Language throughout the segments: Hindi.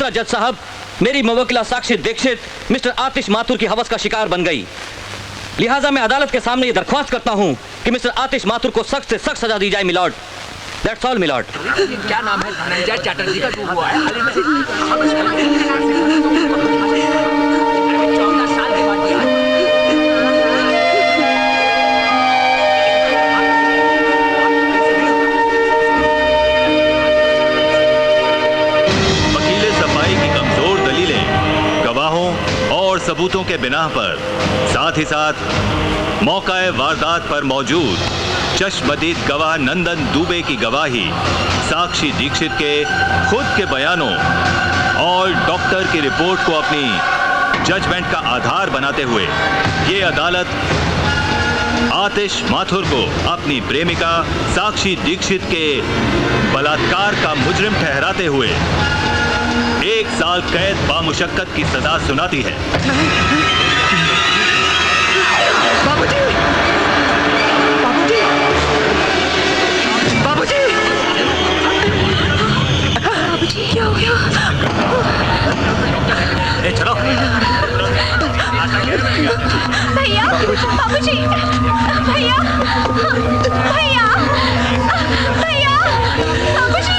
देखिएगा जज साहब, मेरी मुवक्किला साक्षी दीक्षित मिस्टर आतिश माथुर की हवस का शिकार बन गई। लिहाजा मैं अदालत के सामने ये दरख्वास्त करता हूं कि मिस्टर आतिश माथुर को सख्त से सख्त सजा दी जाए मिलॉर्ड। That's all milord. क्या नाम है? धनंजय चटर्जी का हुआ है। 14 साल के बाद दिया। वकीले सफाई की कमजोर दलीलें, गवाहों और सबूतों के बिना पर, साथ ही साथ मौका वारदात पर मौजूद चश्मदीद गवाह नंदन दुबे की गवाही, साक्षी दीक्षित के खुद के बयानों और डॉक्टर की रिपोर्ट को अपनी जजमेंट का आधार बनाते हुए ये अदालत आतिश माथुर को अपनी प्रेमिका साक्षी दीक्षित के बलात्कार का मुजरिम ठहराते हुए 1 साल कैद बामुशक्कत की सजा सुनाती है। बाबूजी! बाबूजी! बाबूजी! बाबूजी क्या हो गया? ए चलो। भैया, बाबूजी, भैया, भैया, भैया, बाबूजी।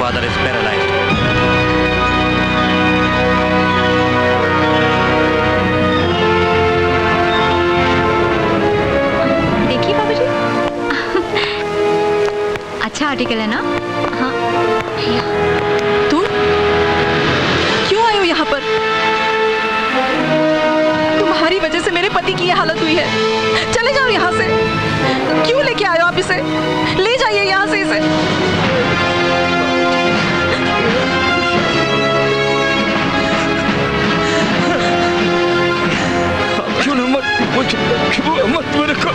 Father is paralyzed. देखिए बाबूजी, अच्छा आर्टिकल है ना? हाँ भैया। तुम क्यों आए हो यहाँ पर? तुम्हारी वजह से मेरे पति की ये हालत हुई है। चले जाओ यहाँ से। क्यों लेके आए हो आप इसे? ले जाइए यहाँ से इसे। मत मेरे को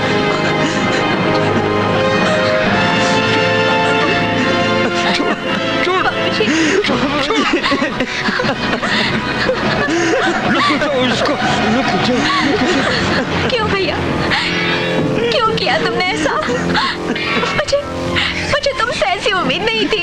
क्यों भैया, क्यों किया तुमने ऐसा? मुझे तुमसे ऐसी उम्मीद नहीं थी।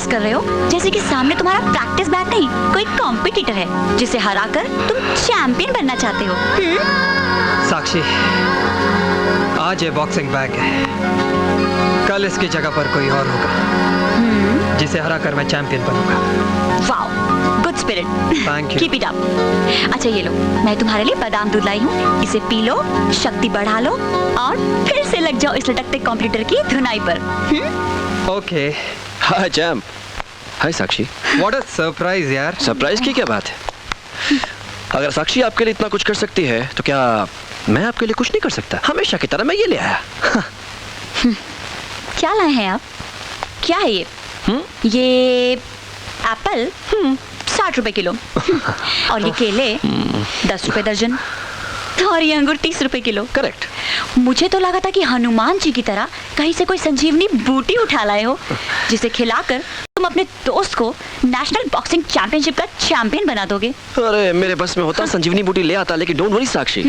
कर रहे हो जैसे कि सामने तुम्हारा प्रैक्टिस बैग नहीं, कोई कॉम्पिटिटर है जिसे हराकर तुम चैंपियन बनना चाहते हो। साक्षी, आज ये बॉक्सिंग बैग है, कल इसकी जगह पर कोई और होगा जिसे हराकर मैं चैंपियन बनूंगा। Wow, good spirit, thank you, keep it up. अच्छा ये लो, मैं तुम्हारे लिए बादाम दूध लाई हूँ, इसे पी लो, शक्ति बढ़ा लो और फिर से लग जाओ इस लटकते कॉम्पिटिटर की धुनाई पर। Okay. Hi champ. Hi Sakshi. What a surprise यार। सरप्राइज की क्या बात है? अगर साक्षी आपके लिए इतना कुछ कर सकती है तो क्या मैं आपके लिए कुछ नहीं कर सकता? हमेशा की तरह मैं ये ले आया। क्या लाए हैं आप? क्या है ये? ये एप्पल 60 रुपए किलो और ये केले 10 रुपए दर्जन और ये अंगूर 30 रुपए किलो। करेक्ट। मुझे तो लगा था कि हनुमान जी की तरह कहीं से कोई संजीवनी बूटी उठा लाए हो जिसे खिलाकर तुम अपने दोस्त को नेशनल बॉक्सिंग चैंपियनशिप का चैंपियन बना दोगे। अरे मेरे बस में होता संजीवनी बूटी ले आता, लेकिन डोंट वरी साक्षी,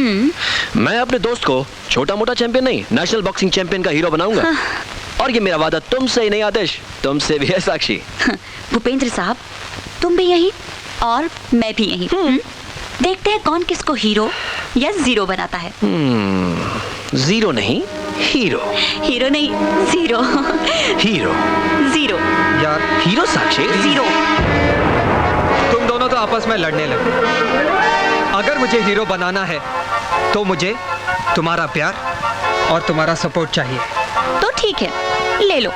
मैं अपने दोस्त को छोटा मोटा चैंपियन नहीं, नेशनल बॉक्सिंग चैंपियन का हीरो बनाऊंगा। और ये मेरा वादा तुमसे ही नहीं आदेश, तुमसे भी है साक्षी। भूपेंद्र साहब, तुम भी यही और मैं भी यही। देखते हैं कौन किसको हीरो या जीरो बनाता है। जीरो नहीं, हीरो। हीरो नहीं, जीरो। हीरो। जीरो। यार हीरो साक्षी। जीरो। तुम दोनों तो आपस में लड़ने लगे। अगर मुझे हीरो बनाना है तो मुझे तुम्हारा प्यार और तुम्हारा सपोर्ट चाहिए। तो ठीक है, ले लो,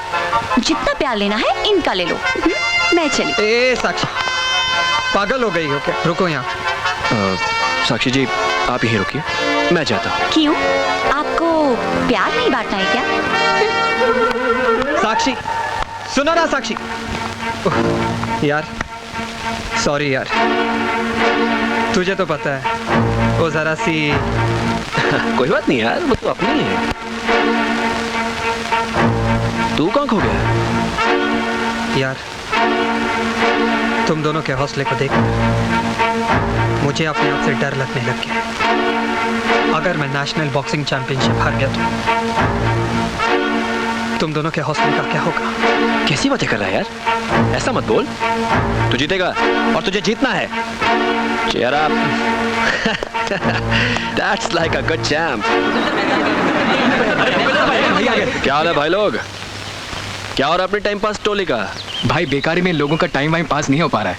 जितना प्यार लेना है इनका ले लो। मैं चली। ए साक्षी, पागल हो गई हो क्या? रुको यहाँ। साक्षी जी आप यहीं रुकिए, मैं जाता हूँ। क्यों? आपको प्यार नहीं बांटना है क्या? साक्षी सुनो ना साक्षी। यार सॉरी यार, तुझे तो पता है वो जरा सी कोई बात नहीं यार, वो तो अपनी है। तू कहाँ खो गया? यार तुम दोनों के हौसले को देख मुझे अपने आप से डर लगने लग गया। अगर मैं नेशनल बॉक्सिंग चैंपियनशिप हार गया तो तुम दोनों के हौसले का क्या होगा? कैसी बातें कर रहा है यार, ऐसा मत बोल। तू जीतेगा और तुझे जीतना है। Cheer up. That's like a good champ. क्या हाल है भाई लोग? क्या हो रहा है अपने टाइम पास टोली का? भाई बेकारी में लोगों का टाइम वाइम पास नहीं हो पा रहा है।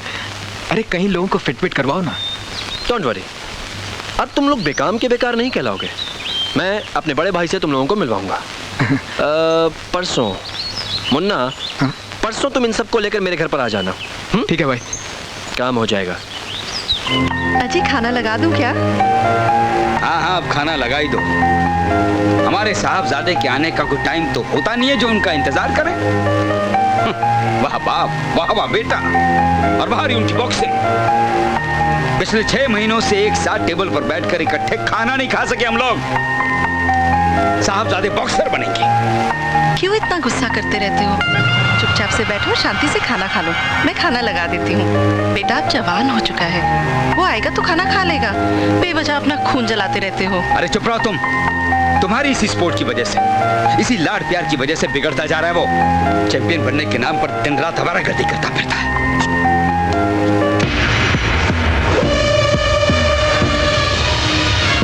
अरे कहीं लोगों को फिट करवाओ ना। डोंट वरी, अब तुम लोग बेकाम के बेकार नहीं कहलाओगे। मैं अपने बड़े भाई से तुम लोगों को मिलवाऊंगा। परसों मुन्ना, हाँ? परसों तुम इन सबको लेकर मेरे घर पर आ जाना। ठीक है भाई, काम हो जाएगा। अजी खाना लगा दूं क्या? हाँ हाँ, अब खाना लगा ही दो। हमारे साहबजादे के आने का कोई टाइम तो होता नहीं है जो उनका इंतजार करें। वाह बाप, वाह वाह बेटा, और बाहर उनकी बॉक्सिंग। पिछले 6 महीनों से एक साथ टेबल पर बैठकर इकट्ठे खाना नहीं खा सके हम लोग। साहबजादे बॉक्सर बनेंगे। क्यों इतना गुस्सा करते रहते हो? चुपचाप से बैठो, शांति से खाना खा लो। मैं खाना लगा देती हूँ। बेटा अब जवान हो चुका है, वो आएगा तो खाना खा लेगा। बेवजह अपना खून जलाते रहते हो। अरे चुप रहो तुम। तुम्हारी इसी स्पोर्ट की वजह से, इसी लाड प्यार की वजह से बिगड़ता जा रहा है वो। चैंपियन बनने के नाम पर दिन रात आवारागर्दी करता फिरता है।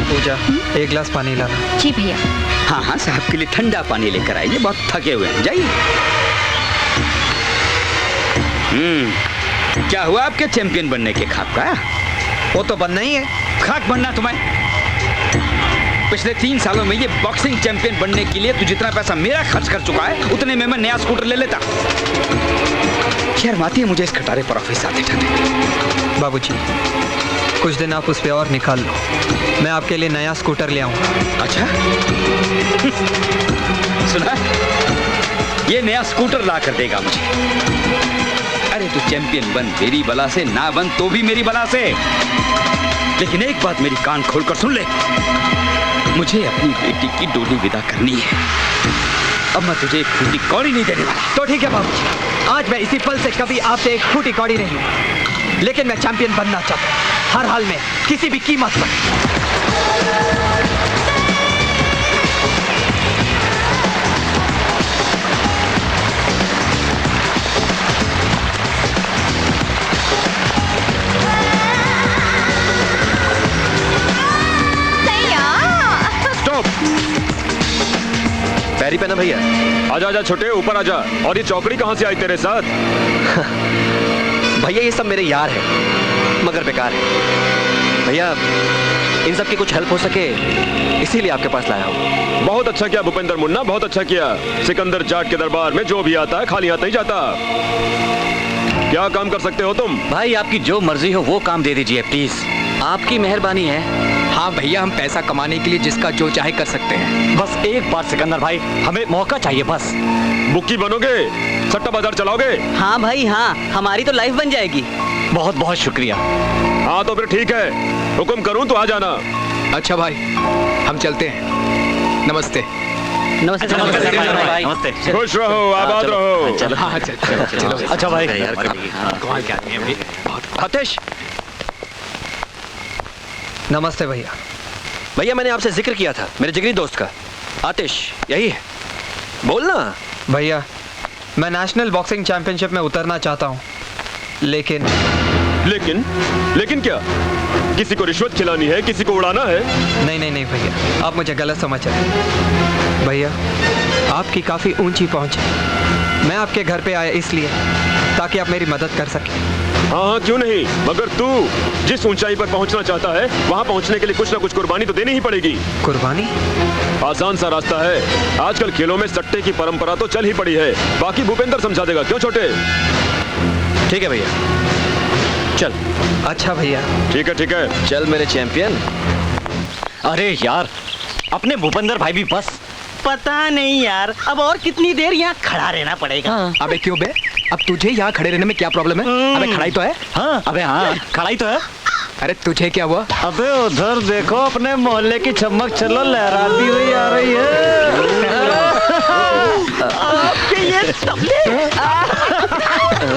पूजा, एक गिलास पानी लाना। जी भैया। हाँ हाँ, साहब के लिए ठंडा पानी लेकर आइए, बहुत थके हुए हैं। जाइए। क्या हुआ आपके चैंपियन बनने के ख्वाब का? वो तो बनना ही है। खाक बनना तुम्हें। पिछले 3 सालों में ये बॉक्सिंग चैंपियन बनने के लिए तू जितना पैसा मेरा खर्च कर चुका है, उतने में मैं नया स्कूटर ले लेता। शर्म आती है मुझे इस खटारे पर ऑफिस आते जाते। बाबूजी, कुछ दिन आप उस पे और निकाल लो, मैं आपके लिए नया स्कूटर ले आऊंगा। अच्छा सुना, ये नया स्कूटर ला कर देगा मुझे। अरे तू चैंपियन बन मेरी बला से, ना बन तो भी मेरी बला से। लेकिन एक बात मेरी कान खोलकर सुन ले, मुझे अपनी बेटी की डोली विदा करनी है। अब मैं तुझे एक फूटी कौड़ी नहीं देने वाला। तो ठीक है बाबूजी, आज मैं इसी पल से कभी आपसे एक फूटी कौड़ी नहीं, लेकिन मैं चैंपियन बनना चाहता हूँ, हर हाल में, किसी भी कीमत पर। पैरी पहना भैया। आजा आजा छोटे, ऊपर आजा। और ये चौकड़ी कहाँ से आई तेरे साथ? भैया ये सब मेरे यार हैं, मगर बेकार है। भैया इन सब की कुछ हेल्प हो सके इसीलिए आपके पास लाया हूँ। बहुत अच्छा किया भूपेंद्र मुन्ना, बहुत अच्छा किया। सिकंदर जाट के दरबार में जो भी आता है खाली हाथ नहीं जाता। क्या काम कर सकते हो तुम? भाई आपकी जो मर्जी हो वो काम दे दीजिए प्लीज, आपकी मेहरबानी है। हाँ भैया, हम पैसा कमाने के लिए जिसका जो चाहे कर सकते हैं। बस एक बार सिकंदर भाई, हमें मौका चाहिए बस। बुक्की बनोगे, सट्टा बाजार चलाओगे? हाँ भाई हाँ, हमारी तो लाइफ बन जाएगी। बहुत बहुत शुक्रिया। हाँ तो फिर ठीक है, हुक्म करूं तो आ जाना। अच्छा भाई, हम चलते हैं। नमस्ते। नमस्ते भाई नमस्ते। खुश रहो, आबाद रहो। हाँ चलो। अच्छा भाई आतिश, नमस्ते भैया। भैया मैंने आपसे जिक्र किया था मेरे जिगरी दोस्त का। आतिश यही है, बोलना। भैया मैं नेशनल बॉक्सिंग चैंपियनशिप में उतरना चाहता हूँ, लेकिन लेकिन क्या? किसी को रिश्वत खिलानी है, किसी को उड़ाना है? नहीं भैया, आप मुझे गलत समझ रहे हैं। भैया आपकी काफ़ी ऊंची पहुंच है। मैं आपके घर पे आया इसलिए ताकि आप मेरी मदद कर सकें। हाँ क्यों नहीं, मगर तू जिस ऊंचाई पर पहुंचना चाहता है वहां पहुंचने के लिए कुछ ना कुछ कुर्बानी तो देनी ही पड़ेगी। कुर्बानी? आसान सा रास्ता है। आजकल खेलों में सट्टे की परंपरा तो चल ही पड़ी है, बाकी भूपेंद्र समझा देगा। क्यों छोटे? ठीक है भैया, चल। अच्छा भैया। ठीक है चल मेरे चैंपियन। अरे यार, अपने भूपेंद्र भाई भी बस। पता नहीं यार, अब और कितनी देर यहाँ खड़ा रहना पड़ेगा। अबे क्यों बे? अब तुझे यहाँ खड़े रहने में क्या प्रॉब्लम है? अबे खड़ाई तो है। हाँ अबे हाँ, खड़ाई तो है। अरे तुझे क्या हुआ? अबे उधर देखो, अपने मोहल्ले की चमक चलो लहराती हुई आ रही है। आपके ये तबले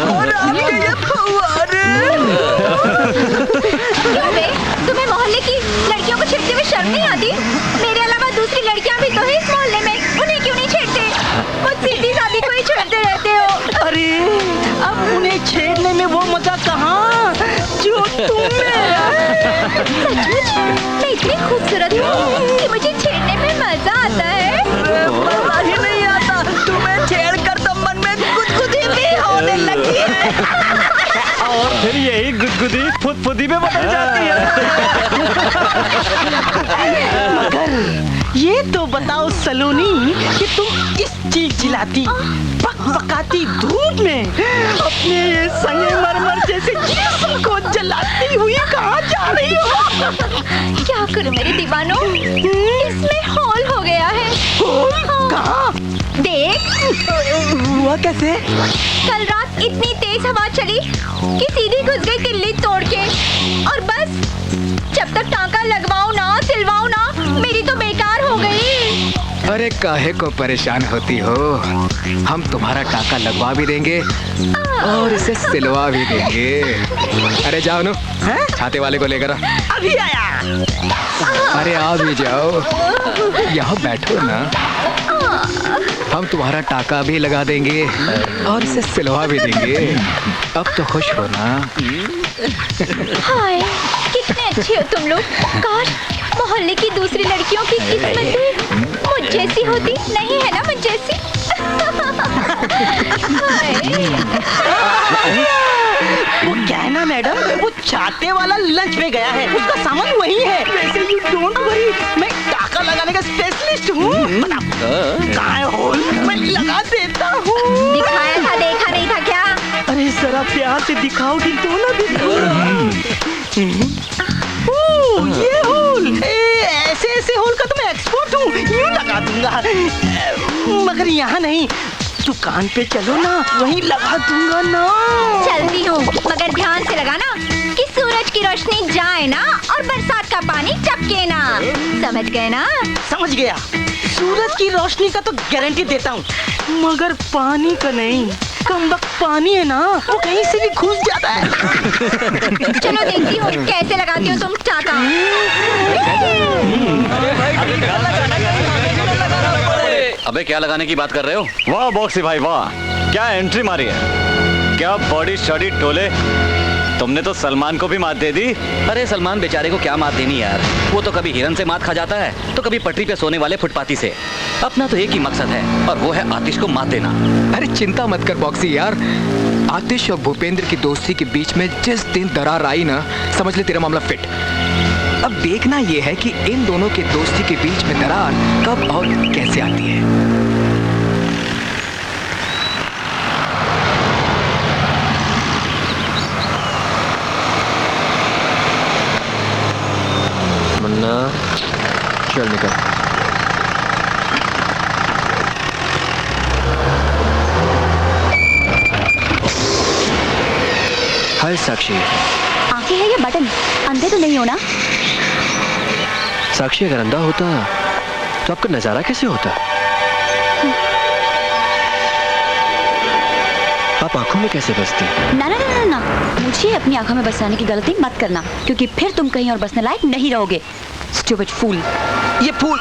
और आपके ये फव्वारे। क्यों बे? तुम्हें मोहल्ले की लड़कियों को छेड़ते हुए शर्म नहीं आती? मेरे अलावा दूसरी लड़कियां भी तो है इस मोहल्ले में, उन्हें क्यों नहीं छेड़ते? खुद सीधी सादी को ही छेड़ते रहते हो। अरे अब उन्हें छेड़ने में वो मजा कहाँ जो तुम्हें। सचमुच मैं इतनी खूबसूरत हूँ कि मुझे छेड़ने में मजा आता है। मजा ही नहीं आता, तुम्हें छेड़ कर तो मन में गुदगुदी भी होने लगी है। और फिर यही गुदगुदी फुदफुदी में बदल जाती है। मगर ये तो बताओ सलोनी कि तुम इस चिलचिलाती पकपकाती धूप में अपने ये संगमरमर जैसे जिस्म को जलाती हुई कहाँ जा रही हो? क्या करूं मेरे दीवानों, इसमें हॉल हो गया है। होल? कहाँ? देख, हुआ कैसे? कल रात इतनी तेज हवा चली कि सीधी घुस गई किल्ली तोड़ के, और बस जब तक टांका लगवाऊं ना सिलवाऊं ना, मेरी तो बेकार हो गई। अरे काहे को परेशान होती हो? हम तुम्हारा टाका लगवा भी देंगे और इसे सिलवा भी देंगे। अरे जाओ नो, छाते वाले को लेकर आ। अभी आया। अरे आ भी जाओ, यहाँ बैठो ना। हम तुम्हारा टाका भी लगा देंगे और इसे सिलवा भी देंगे। अब तो खुश हो ना? हाय, कितने अच्छे हो तुम लोग। काश मोहल्ले की दूसरी लड़कियों की किस्मत भी मुझ जैसी होती। नहीं है ना मुझ जैसी? वो क्या है ना मैडम, वो छाते वाला लंच पे गया है, उसका सामान वही है। वैसे यू डोंट वरी, मैं टाका लगाने का स्पेशलिस्ट हूँ। कहाँ है होल? मैं लगा देता हूँ। दिखाया था, देखा नहीं था क्या? अरे जरा प्यार से दिखाओगी तो ना ये होल, ऐसे ऐसे होल का तो मैं एक्सपर्ट हूँ, यूँ लगा दूंगा। मगर यहाँ नहीं, दुकान पे चलो ना, वहीं लगा दूंगा ना। चलती हूँ, मगर ध्यान से लगाना कि सूरज की रोशनी जाए ना और बरसात का पानी टपके ना। समझ गए ना? समझ गया। सूरज की रोशनी का तो गारंटी देता हूँ, मगर पानी का नहीं। कम वक्त पानी है ना, वो कहीं से भी घुस जाता है। चलो देखती हूँ कैसे लगाती हो तुम टाका। अबे क्या लगाने की बात कर रहे हो? वाह बॉक्सी भाई वाह, क्या एंट्री मारी है, क्या बॉडी शॉडी टोले। तुमने तो सलमान को भी मात दे दी। अरे सलमान बेचारे को क्या मात देनी यार, वो तो कभी हिरन से मात खा जाता है तो कभी पटरी पे सोने वाले फुटपाती से। अपना तो एक ही मकसद है और वो है आतिश को मात देना। अरे चिंता मत कर बॉक्सी यार, आतिश और भूपेंद्र की दोस्ती के बीच में जिस दिन दरार आई ना, समझ ले तेरा मामला फिट। अब देखना यह है कि इन दोनों की दोस्ती के बीच में दरार कब और कैसे आती है। मन्ना चल निकल। हाय साक्षी। आंखें हैं या बटन? अंधे तो नहीं हो ना? साक्षी अगर अंधा होता तो आपका नजारा कैसे होता? आप आंखों में कैसे बसती? ना ना ना ना ना, मुझे अपनी आंखों में बसाने की गलती मत करना, क्योंकि फिर तुम कहीं और बसने लायक नहीं रहोगे। स्टूपिड फूल। ये फूल।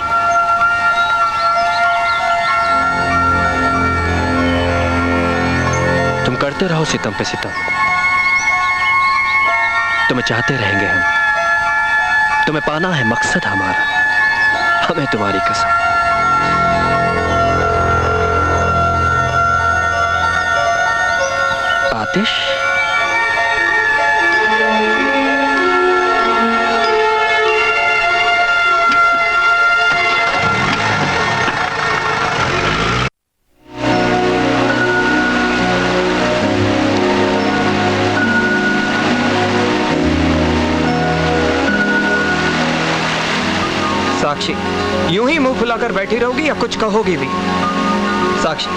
तुम करते रहो सितम पे सितम, तुम्हें चाहते रहेंगे हम, तुम्हें पाना है मकसद हमारा, हमें तुम्हारी कसम। आतिश, साक्षी, यूं ही मुंह फुलाकर बैठी रहोगी या कुछ कहोगी भी? साक्षी,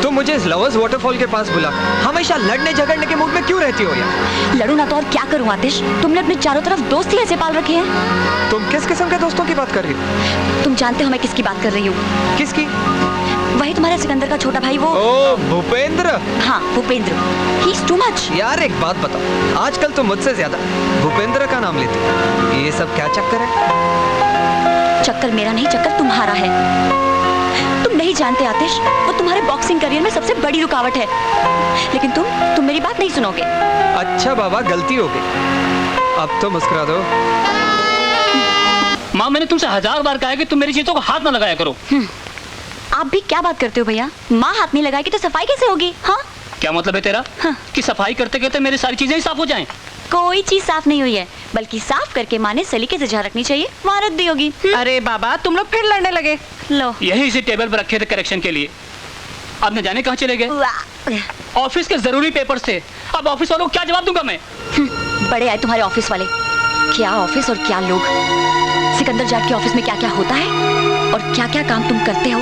तुम मुझे इस लवर्स वाटरफॉल के पास बुला हमेशा लड़ने झगड़ने के मूड में क्यों रहती हो यार? लड़ू ना तो और क्या करूं आतिश? तुमने अपने चारों तरफ दोस्त ही ऐसे पाल रखे हैं। तुम किस किस्म के दोस्तों की बात कर रही हो? तुम जानते हो मैं किसकी बात कर रही हूँ? किसकी? वही तुम्हारे सिकंदर का छोटा भाई, वो। ओ भूपेंद्र। हाँ Bhupendra, he is too much. यार एक बात बताओ, आजकल तुम मुझसे ज्यादा भूपेंद्र का नाम लेती हो, ये सब क्या चक्कर है? चक्कर मेरा नहीं, चक्कर तुम्हारा है। तुम नहीं जानते आतिश, वो तुम्हारे बॉक्सिंग करियर में सबसे बड़ी रुकावट है, लेकिन तुम मेरी बात नहीं सुनोगे। अच्छा बाबा, गलती हो गई, अब तो मुस्कुरा दो। माँ, मैंने तुमसे 1000 बार कहा है कि तुम मेरी चीजों को हाथ ना लगाया करो। आप भी क्या बात करते हो भैया? माँ हाथ नहीं लगाएगी तो सफाई कैसे होगी? हाँ, क्या मतलब है तेरा? हाँ। कि सफाई करते करते मेरी सारी चीजें ही साफ हो जाएं? कोई चीज साफ नहीं हुई है, बल्कि साफ करके माँ ने सलीके से जहाँ रखनी चाहिए वहाँ रख दी होगी। अरे बाबा, तुम लोग फिर लड़ने लगे। लो, यही इसी टेबल पर रखे थे करेक्शन के लिए। अब न जाने कहाँ चले गए। ऑफिस के जरूरी पेपर्स थे, अब ऑफिस वालों को क्या जवाब दूंगा मैं? बड़े आए तुम्हारे ऑफिस वाले। क्या ऑफिस और क्या लोग। सिकंदर जाट के ऑफिस में क्या क्या होता है और क्या क्या काम तुम करते हो,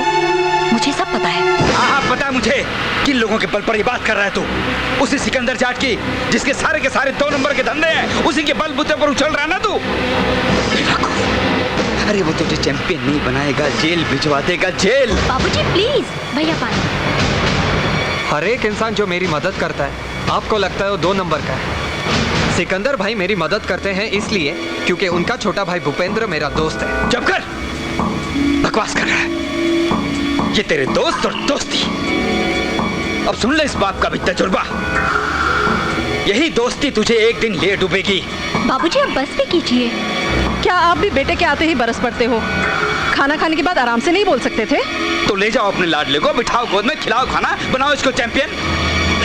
मुझे सब पता है। हाँ, पता है मुझे किन लोगों के बल पर ये बात कर रहा है तू। उसी सिकंदर जाट की, जिसके सारे के सारे 2 नंबर के धंधे हैं, उसी के बलबूते पर उछल रहा है ना तू। अरे वो तुझे चैंपियन नहीं बनाएगा, जेल भिजवा देगा, जेल। बाबूजी प्लीज, भैया पानी। हर एक इंसान जो मेरी मदद करता है, आपको लगता है वो 2 नंबर का है। सिकंदर भाई मेरी मदद करते हैं इसलिए क्योंकि उनका छोटा भाई भूपेंद्र मेरा दोस्त है। चुप कर, बकवास कर रहा है। ये तेरे दोस्त और दोस्ती। अब सुन ले इस बात का भी तजुर्बा। यही दोस्ती तुझे एक दिन ले डूबेगी। बाबूजी अब बस भी कीजिए। क्या आप भी बेटे के आते ही बरस पड़ते हो? खाना खाने के बाद आराम से नहीं बोल सकते थे? तो ले जाओ अपने लाडले को, बिठाओ गोद में, खिलाओ खाना, बनाओ इसको चैंपियन।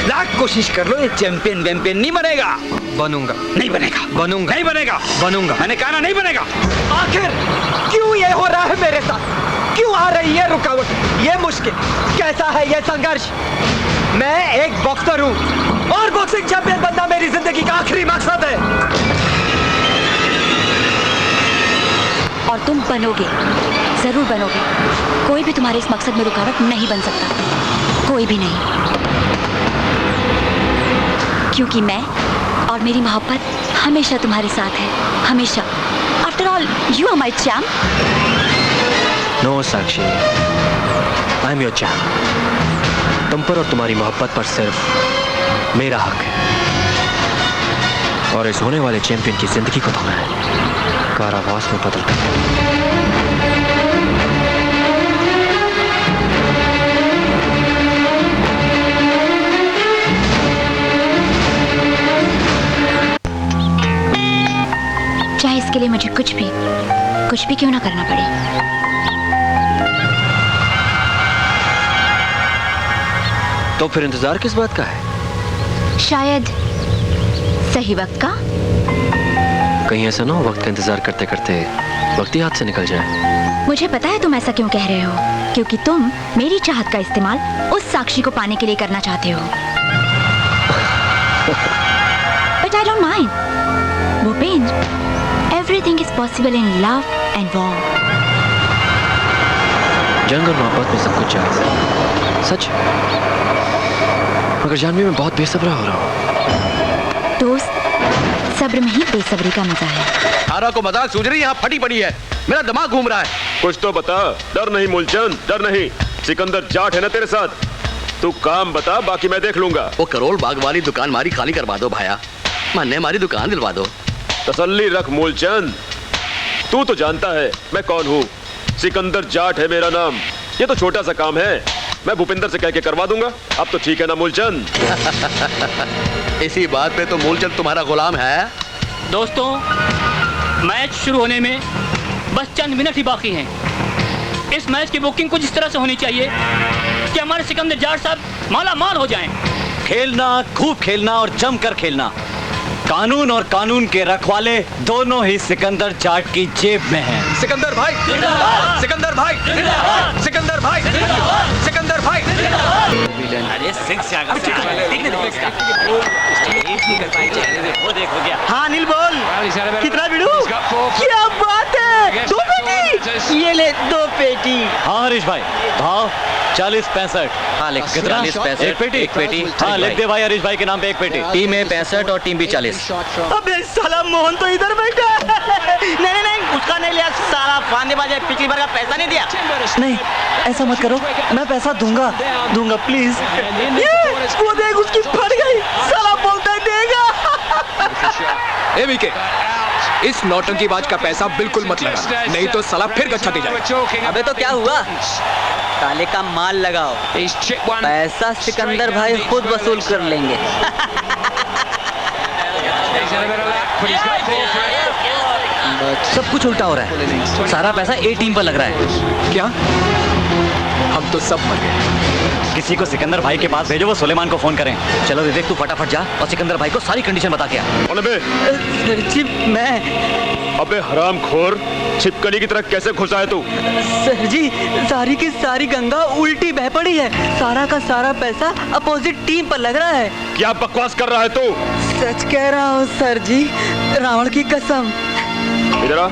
लाख कोशिश कर लो, ये चैंपियन वैंपियन नहीं बनेगा। बनूंगा। नहीं बनेगा। बनूंगा। नहीं बनेगा। बनूंगा। मैंने कहा ना, नहीं बनेगा। आखिर क्यों ये हो रहा है मेरे साथ? क्यों आ रही है रुकावट, ये मुश्किल? कैसा है ये संघर्ष? मैं एक बॉक्सर हूँ और बॉक्सिंग चैंपियन बनना मेरी जिंदगी का आखिरी मकसद है। और तुम बनोगे, जरूर बनोगे। कोई भी तुम्हारे इस मकसद में रुकावट नहीं बन सकता, कोई भी नहीं। क्योंकि मैं और मेरी मोहब्बत हमेशा तुम्हारे साथ है, हमेशा। After all you are my champ. No Sakshi, I am your champ. तुम पर और तुम्हारी मोहब्बत पर सिर्फ मेरा हक है, और इस होने वाले चैंपियन की जिंदगी को तो मैं कारावास में बदल दूंगा। चाहे इसके लिए मुझे कुछ भी क्यों ना करना पड़े। तो फिर इंतजार किस बात का है? शायद सही वक्त का। कहीं ऐसा ना हो वक्त का इंतजार करते करते वक्त ही हाथ से निकल जाए। मुझे पता है तुम ऐसा क्यों कह रहे हो, क्योंकि तुम मेरी चाहत का इस्तेमाल उस साक्षी को पाने के लिए करना चाहते हो। But I don't mind Bhupendra, everything is possible in love and war. जंग और मोहब्बत में सब कुछ जायज है, सच। मगर जानवी मैं बहुत बेसब्रा हो रहा हूँ। सब्र में ही बेसब्री का मजा है। तारा को मजाक सूझ रही, यहाँ फटी पड़ी है, मेरा दिमाग घूम रहा है। कुछ तो बता। डर नहीं मूलचंद, डर नहीं। सिकंदर जाट है ना तेरे साथ। तू काम बता, बाकी मैं देख लूंगा। वो करोल बाग वाली दुकान मारी खाली करवा दो भाया, मन्ने हमारी दुकान दिलवा दो। तसल्ली रख मूलचंद, तू तो जानता है मैं कौन हूँ। सिकंदर जाट है मेरा नाम। ये तो छोटा सा काम है, मैं भूपिंदर से कह के करवा दूंगा। अब तो ठीक है ना मूलचंद? इसी बात पे तो मूलचंद तुम्हारा गुलाम है। दोस्तों, मैच शुरू होने में बस चंद मिनट ही बाकी हैं। इस मैच की बुकिंग कुछ इस तरह से होनी चाहिए कि हमारे सिकंदर जाट साहब माला माल हो जाएं। खेलना, खूब खेलना और जमकर खेलना। कानून और कानून के रखवाले दोनों ही सिकंदर जाट की जेब में हैं। सिकंदर भाई, सिकंदर भाई, सिकंदर भाई, सिकंदर भाई। अरे सिंह से आगे वो देखो क्या। हाँ अनिल बोल, कितना बिड़ू? क्या बात है, 2 पेटी। ये ले 2 पेटी। हाँ हरीश भाई, भाव 40-65। हाँ लिख, कितना? 40-65। एक पेटी। एक पेटी। हाँ लिख दे भाई, हरीश भाई के नाम पे एक पेटी। टीम में 65 और टीम भी 40। अबे साला मोहन तो इधर बैठा है। नहीं, उसका नहीं लिया साला फांदेबाज है, पिछली बार का पैसा नहीं दिया। नहीं, ऐसा मत करो, मैं पैसा दूंगा प्लीज। वो देख उसकी फट गई, साला बोलता है देगा। ए विके, इस नौटंकीबाज का पैसा बिल्कुल मत लगा, नहीं तो साला फिर गच्छा दे जाएगा। अबे तो क्या हुआ, ताले का माल लगाओ, पैसा सिकंदर भाई खुद वसूल कर लेंगे। सब कुछ उल्टा हो रहा है, सारा पैसा ए टीम पर लग रहा है। क्या? हम तो सब मर गए। किसी को सिकंदर भाई के पास भेजो, वो सुलेमान को फोन करें। चलो विवेक, तू फटाफट जा और सिकंदर भाई को सारी कंडीशन बता के आ। जी मैं। अबे हरामखोर, छिपकली की तरह कैसे घुसा है तू? सर जी, सारी की सारी गंगा उल्टी बह पड़ी है, सारा का सारा पैसा अपोजिट टीम पर लग रहा है। क्या बकवास कर रहा है तू? सच कह रहा हूँ सर जी, रावण की कसम। इधर आ।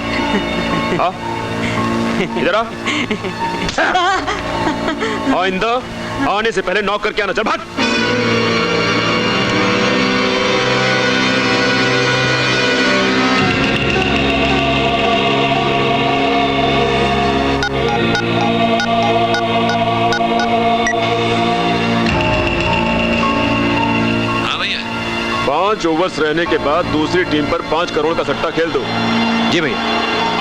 हाँ? इधर आ। आइंदा आने से पहले नॉक करके आना। चल भाग। हाँ भैया। 5 ओवर्स रहने के बाद दूसरी टीम पर 5 करोड़ का सट्टा खेल दो। जी भैया।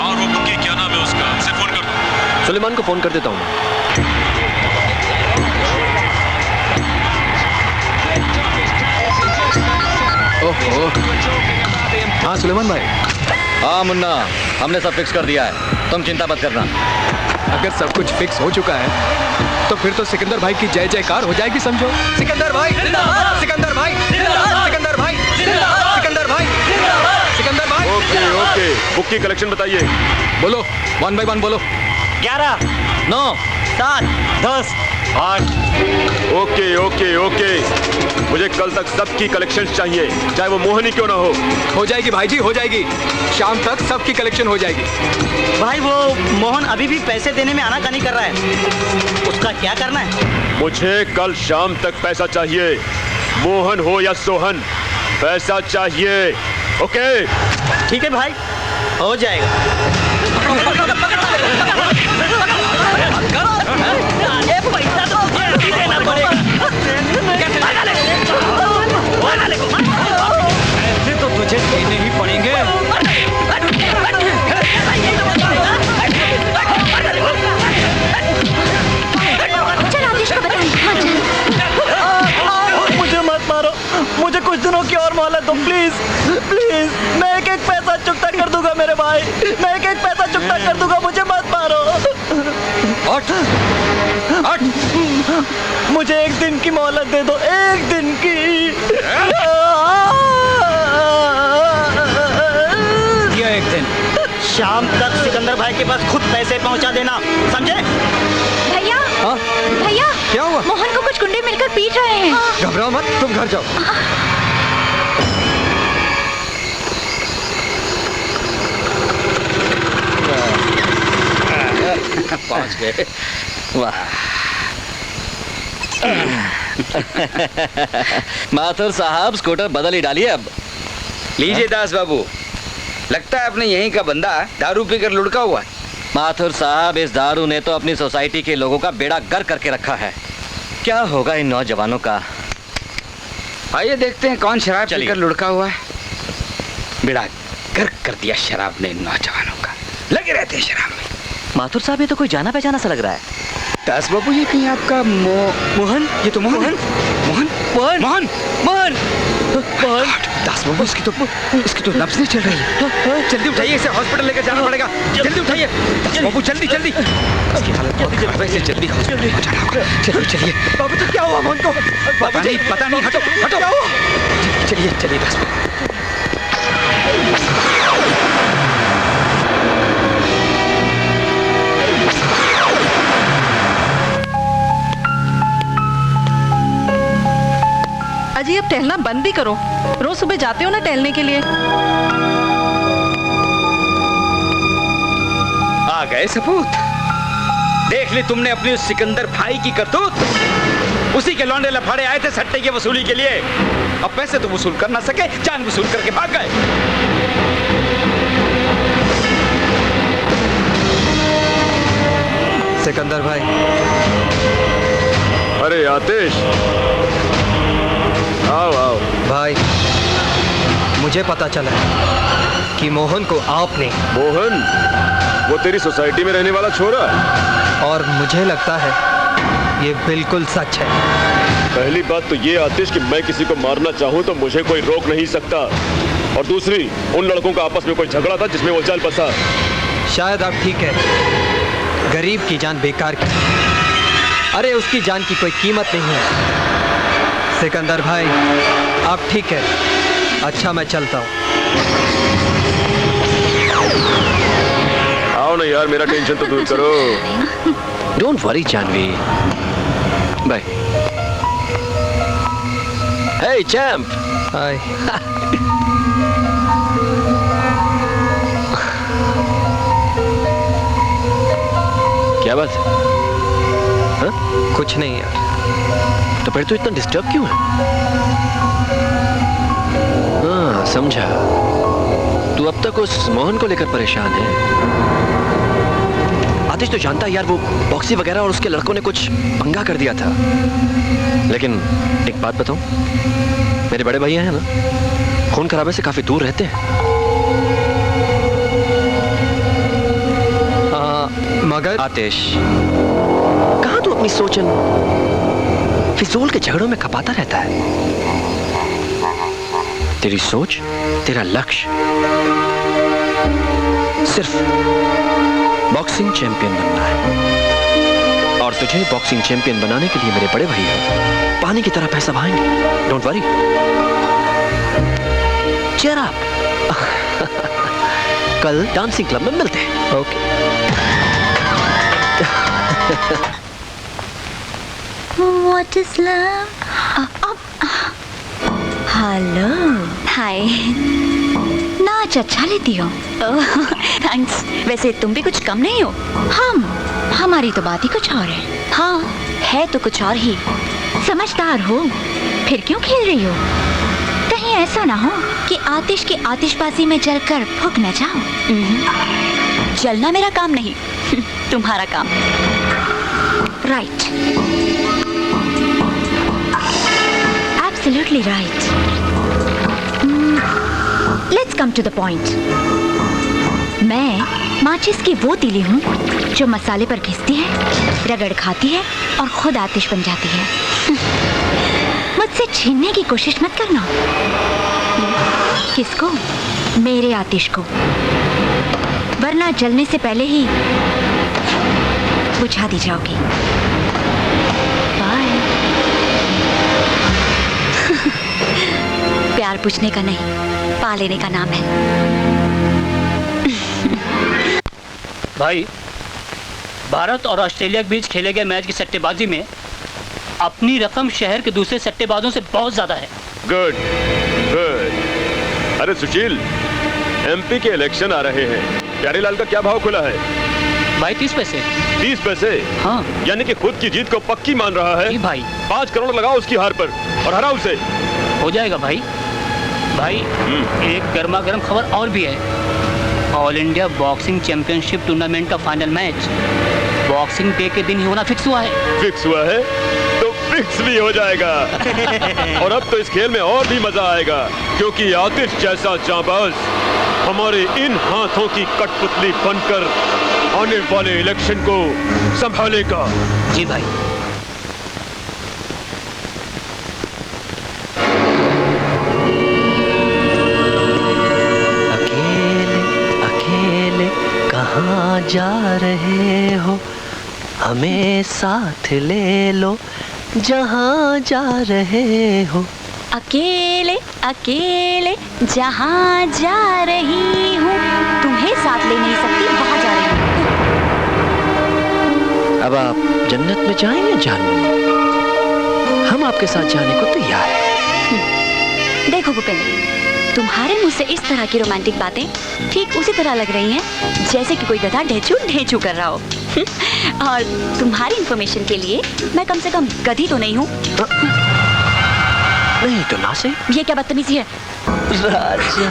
और वो बुकी क्या नाम है उसका, उसे फोन कर दो। सुलेमान को फोन कर देता हूँ। ओहो। हाँ सुलेमान भाई। हाँ मुन्ना, हमने सब फिक्स कर दिया है, तुम चिंता मत करना। अगर सब कुछ फिक्स हो चुका है तो फिर तो सिकंदर भाई की जय जयकार हो जाएगी, समझो। सिकंदर भाई, सिकंदर भाई, सिकंदर भाई, सिकंदर भाई, सिकंदर भाई। ओके, बुक की कलेक्शन बताइए। बोलो, 1 by 1 बोलो। 11, 9, 7, 10, 8। ओके, मुझे कल तक सबकी कलेक्शन चाहिए, चाहे वो मोहनी क्यों ना हो जाएगी भाई जी, हो जाएगी। शाम तक सबकी कलेक्शन हो जाएगी। भाई वो मोहन अभी भी पैसे देने में आनाकानी कर रहा है, उसका क्या करना है? मुझे कल शाम तक पैसा चाहिए, मोहन हो या सोहन, पैसा चाहिए। ओके ठीक है भाई, हो जाएगा। ये पैसा तो तुझे देना पड़ेगा। ऐसे तो तुझे देने ही पड़ेंगे। चल आदेश को बताएं। मुझे मत मारो, मुझे कुछ दिनों की और मोहलत दो प्लीज, प्लीज। मैं एक पैसा चुकता कर दूंगा मेरे भाई, मैं एक पैसा चुकता कर दूंगा, मुझे मत मारो। हट। मुझे 1 दिन की मोहलत दे दो, 1 दिन की। ये 1 दिन। शाम तक सिकंदर भाई के पास खुद पैसे पहुंचा देना, समझे? भैया, हाँ? भैया, क्या हुआ? मोहन को कुछ गुंडे मिलकर पीट रहे हैं। घबराओ मत, तुम घर जाओ। पहुंच गए। वाह। माथुर साहब, स्कूटर बदल ही डालिए अब। लीजिए दास बाबू, लगता है अपने यहीं का बंदा दारू पीकर लुढ़का हुआ है। माथुर साहब, इस दारू ने तो अपनी सोसाइटी के लोगों का बेड़ा गर्क करके रखा है। क्या होगा इन नौजवानों का? आइए देखते हैं कौन शराब चलिए। पीकर लुढ़का हुआ है। बेड़ा गर्क कर दिया शराब ने इन नौजवानों का, लगे रहते हैं शराब में। माथुर साहब, ये तो कोई जाना पहचाना सा लग रहा है। दास बाबू, ये कहीं आपका मोहन? ये तो मोहन है। मोहन मोहन मोहन मोहन मोहन। दास बाबू, इसकी तो नब्ज नहीं चल रही है। जल्दी उठाइए, इसे हॉस्पिटल लेकर जाना पड़ेगा। जल्दी उठाइए दास बाबू, जल्दी जल्दी। इसकी हालत बहुत खराब है, इसे जल्दी हॉस्पिटल पहुंचाना होगा। चलिए चलिए। बाबू जी क्या हुआ मोहन को? पता नहीं, हटो हटो। क्या हुआ? चलिए चलिए दास बाबू। अजी अब टहलना बंद भी करो, रोज सुबह जाते हो ना टहलने के लिए। आ गए सपूत। देख ली तुमने अपनी उस सिकंदर भाई की करतूत। उसी के लौंडे लफाड़े आए थे सट्टे की वसूली के लिए। अब पैसे तो वसूल कर ना सके, जान वसूल करके भाग गए। सिकंदर भाई। अरे आतिश, आओ आओ। भाई, मुझे पता चला कि मोहन को आपने। मोहन? वो तेरी सोसाइटी में रहने वाला छोरा? और मुझे लगता है ये बिल्कुल सच है। पहली बात तो ये आतिश कि मैं किसी को मारना चाहूं तो मुझे कोई रोक नहीं सकता, और दूसरी, उन लड़कों का आपस में कोई झगड़ा था जिसमें वो चल बसा। शायद आप ठीक है, गरीब की जान बेकार की। अरे उसकी जान की कोई कीमत नहीं है। सिकंदर भाई, आप ठीक है। अच्छा, मैं चलता हूँ। आओ ना यार, मेरा टेंशन तो दूर करो। Don't worry Janvi. Bye. Hey champ. Hi. क्या बात है? हाँ? कुछ नहीं यार। तो फिर तो इतना डिस्टर्ब क्यों है? हाँ, समझा। तू अब तक उस मोहन को लेकर परेशान है। आतिश तो जानता है यार, वो बॉक्सी वगैरह और उसके लड़कों ने कुछ पंगा कर दिया था। लेकिन एक बात बताऊं, मेरे बड़े भैया हैं ना, खून खराबे से काफी दूर रहते हैं। मगर आतिश, कहां तू अपनी सोचन फिजूल के झगड़ों में खपाता रहता है? तेरी सोच, तेरा लक्ष्य सिर्फ बॉक्सिंग चैंपियन बनना है, और तुझे बॉक्सिंग चैंपियन बनाने के लिए मेरे बड़े भैया पानी की तरह पैसा बहाएंगे। Don't worry, cheer up. कल डांसिंग क्लब में मिलते हैं। Okay. What is love? Hello. Hi. नाच अच्छा लेती हो। थैंक्स। वैसे तुम भी कुछ कम नहीं हो। हमारी तो बात ही कुछ और है। हाँ, है तो कुछ और ही। समझदार हो, फिर क्यों खेल रही हो? कहीं ऐसा ना हो कि आतिश की आतिशबाजी में जलकर फूक न जाओ। जलना मेरा काम नहीं, तुम्हारा काम। Right. Absolutely right. Let's come to the point. मैं माचिस की वो तीली हूँ जो मसाले पर घिसती है, रगड़ खाती है और खुद आतिश बन जाती है। मुझसे छीनने की कोशिश मत करना। किसको? मेरे आतिश को, वरना जलने से पहले ही बुझा दी जाओगी। बाय। प्यार पूछने का नहीं, पा लेने का नाम है। भाई, भारत और ऑस्ट्रेलिया के बीच खेले गए मैच की सट्टेबाजी में अपनी रकम शहर के दूसरे सट्टेबाजों से बहुत ज्यादा है। Good good. अरे सुशील, एमपी के इलेक्शन आ रहे हैं, प्यारेलाल का क्या भाव खुला है? भाई 30 पैसे। 30 पैसे? हाँ। यानी कि खुद की जीत को पक्की मान रहा है। जी भाई। 5 करोड़ लगाओ उसकी हार पर और हराओ उसे। हो जाएगा भाई। भाई एक गर्मा गर्म खबर और भी है। All India boxing championship tournament का फाइनल मैच बॉक्सिंग डे के दिन ही होना फिक्स हुआ है। फिक्स हुआ है तो फिक्स भी हो जाएगा। और अब तो इस खेल में और भी मजा आएगा, क्योंकि आतिश जैसा जांबाज हमारे इन हाथों की कठपुतली बनकर आने वाले इलेक्शन को संभालेगा। जी भाई। अकेले अकेले कहाँ जा रहे हो, हमें साथ ले लो जहाँ जा रहे हो। अकेले अकेले जहाँ जा रही हूँ, तुम्हें साथ ले नहीं सकती, वहाँ जा रही हूँ। अब आप जन्नत में जाएंगे जानू, हम आपके साथ जाने को तैयार हैं। देखो भूपेंद्र, तुम्हारे मुंह से इस तरह की रोमांटिक बातें ठीक उसी तरह लग रही हैं जैसे कि कोई गधा ढेचू ढेचू कर रहा हो। और तुम्हारी इंफॉर्मेशन के लिए मैं कम से कम गधी तो नहीं हूँ। नहीं तो ना से। ये क्या बदतमीजी है? राजा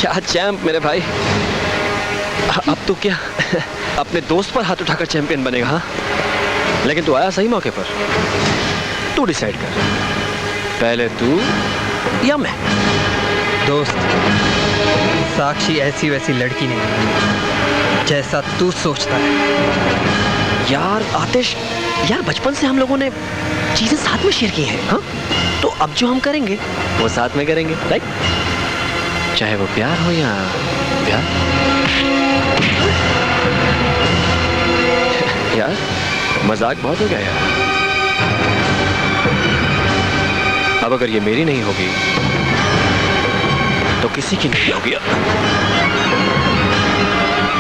क्या चैंप मेरे भाई। अब तो क्या अपने दोस्त पर हाथ उठाकर चैंपियन बनेगा? हाँ, लेकिन तू आया सही मौके पर। तू डिसाइड कर, पहले तू या मैं। दोस्त, साक्षी ऐसी वैसी लड़की नहीं जैसा तू सोचता है। यार आतिश, यार बचपन से हम लोगों ने चीजें साथ में शेयर की हैं। हाँ, तो अब जो हम करेंगे वो साथ में करेंगे, राइट? चाहे वो प्यार हो या प्यार। यार मजाक बहुत हो गया यार। अब अगर ये मेरी नहीं होगी तो किसी की नहीं होगी।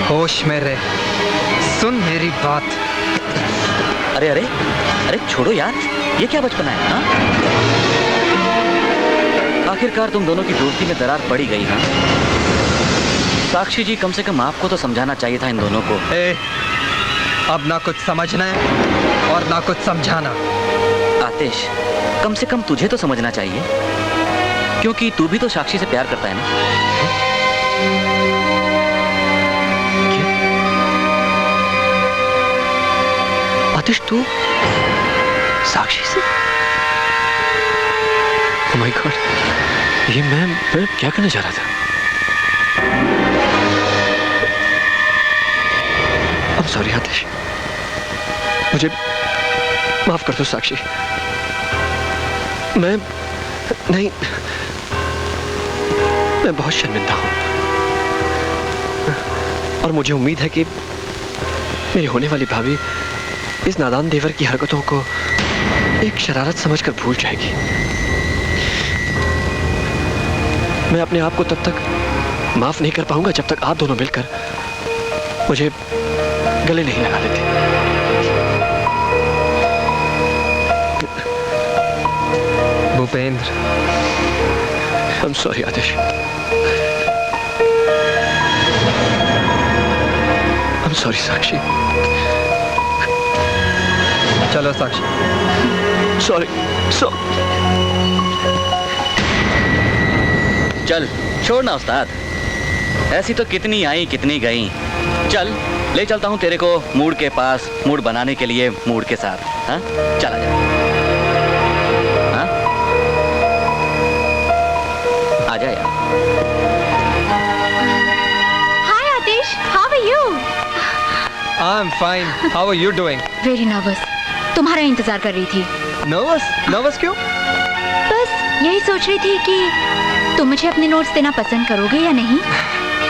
होश में रह, सुन मेरी बात। अरे अरे अरे छोड़ो यार, ये क्या बचपना है? हाँ, आखिरकार तुम दोनों की दोस्ती में दरार पड़ी गई। हाँ, साक्षी जी, कम से कम आपको तो समझाना चाहिए था इन दोनों को। अब ना कुछ समझना है और ना कुछ समझाना। आतिश, कम से कम तुझे तो समझना चाहिए, क्योंकि तू भी तो साक्षी से प्यार करता है ना। आतिश, तू साक्षी से? ओह माय गॉड, ये मैं क्या करने जा रहा था? I'm sorry आतिश, मुझे माफ कर दो साक्षी। मैं बहुत शर्मिंदा हूं और मुझे उम्मीद है कि मेरी होने वाली भाभी इस नादान देवर की हरकतों को एक शरारत समझकर भूल जाएगी। मैं अपने आप को तब तक माफ नहीं कर पाऊंगा जब तक आप दोनों मिलकर मुझे गले नहीं लगा लेते। Bhupendra, I'm sorry Atish. I'm sorry साक्षी। चलो साक्षी। सॉरी। चल छोड़ना उस्ताद, ऐसी तो कितनी आई कितनी गई। चल ले चलता हूँ तेरे को मूड के पास, मूड बनाने के लिए मूड के साथ। हाँ, चला जा। हाँ, आ जा यार। Hi Atish, how are you? I'm fine. How are you doing? Very nervous. तुम्हारा इंतजार कर रही थी। Nervous क्यों? बस यही सोच रही थी कि तुम मुझे अपने नोट्स देना पसंद करोगे या नहीं।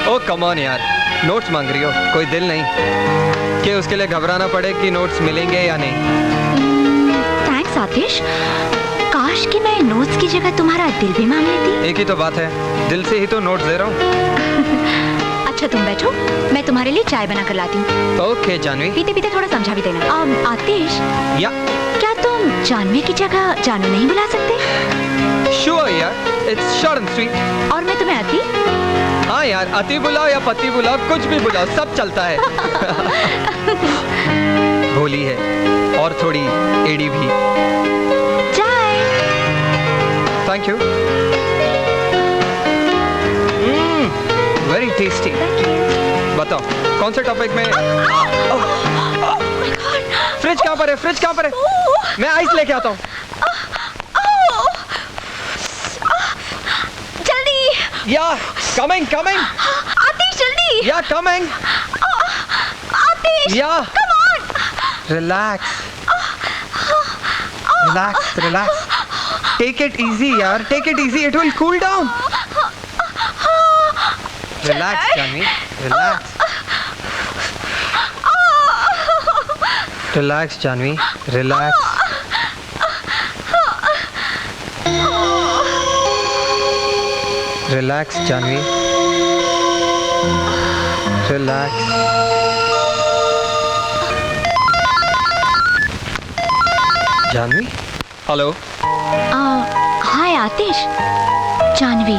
ओ कम ऑन यार, नोट्स मांग रही हो, कोई दिल नहीं कि उसके लिए घबराना पड़े कि नोट्स मिलेंगे या नहीं। थैंक्स आतिश, काश कि मैं नोट्स की जगह तुम्हारा दिल भी मांग लेती। एक ही तो बात है, दिल से ही तो नोट्स दे रहा हूँ। अच्छा तुम बैठो, मैं तुम्हारे लिए चाय बना कर लाती हूँ। ओके जानवी। पीते पीते थोड़ा समझा भी देना। आतिश, या क्या तुम जानवी की जगह जानू नहीं बुला सकते? श्योर यार, इट्स शॉर्ट एंड स्वीट। और मैं तुम्हें अति? हाँ यार, अति बुलाओ या पति बुलाओ, कुछ भी बुलाओ, सब चलता है। भोली है और थोड़ी एड़ी भी। चाय। Thank you. Very tasty. बताओ कौन से टॉपिक में? फ्रिज कहाँ पर है? फ्रिज कहाँ पर है? मैं आइस लेके आता हूँ। जल्दी। या कमिंग कमिंग। आतिश जल्दी। या coming. Aatish. Yeah come on. Relax relax relax. Take it easy यार, take it easy, it will cool down. Relax Janvi, relax. Relax Janvi, relax. Relax Janvi, relax. Janvi, hello. Hi Aatish. Janvi.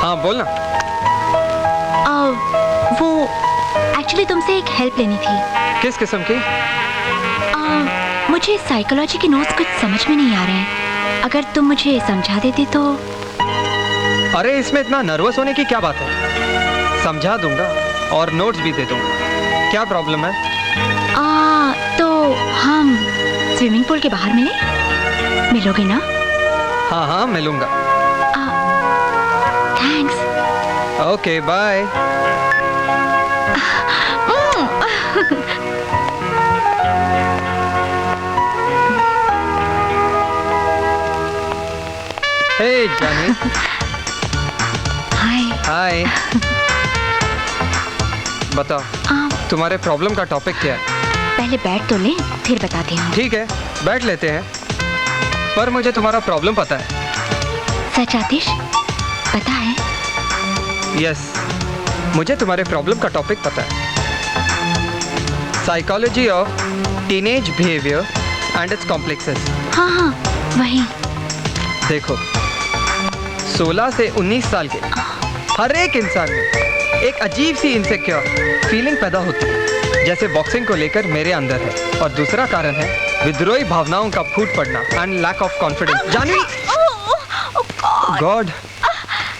हाँ बोलना। वो एक्चुअली तुमसे एक हेल्प लेनी थी। किस किस्म की? मुझे साइकोलॉजी के नोट्स कुछ समझ में नहीं आ रहे हैं, अगर तुम मुझे समझा देती तो। अरे इसमें इतना नर्वस होने की क्या बात है, समझा दूंगा और नोट्स भी दे दूंगा। क्या प्रॉब्लम है? तो हम स्विमिंग पूल के बाहर मिलोगे ना? हाँ हाँ मिलूंगा। Thanks. Okay bye. Hey Janvi. Hi. Hi. बताओ तुम्हारे प्रॉब्लम का टॉपिक क्या है? पहले बैठ तो ले, फिर बताती हूँ। ठीक है बैठ लेते हैं, पर मुझे तुम्हारा प्रॉब्लम पता है। सच आतिश? पता है? यस, मुझे तुम्हारे प्रॉब्लम का टॉपिक पता है। Psychology of teenage behaviour and it's complexes. हाँ हाँ वही। देखो 16 से 19 साल के हर एक इंसान में एक अजीब सी इनसिक्योर फीलिंग पैदा होती है, जैसे बॉक्सिंग को लेकर मेरे अंदर है। और दूसरा कारण है विद्रोही भावनाओं का फूट पड़ना and lack of confidence. Janhvi, God,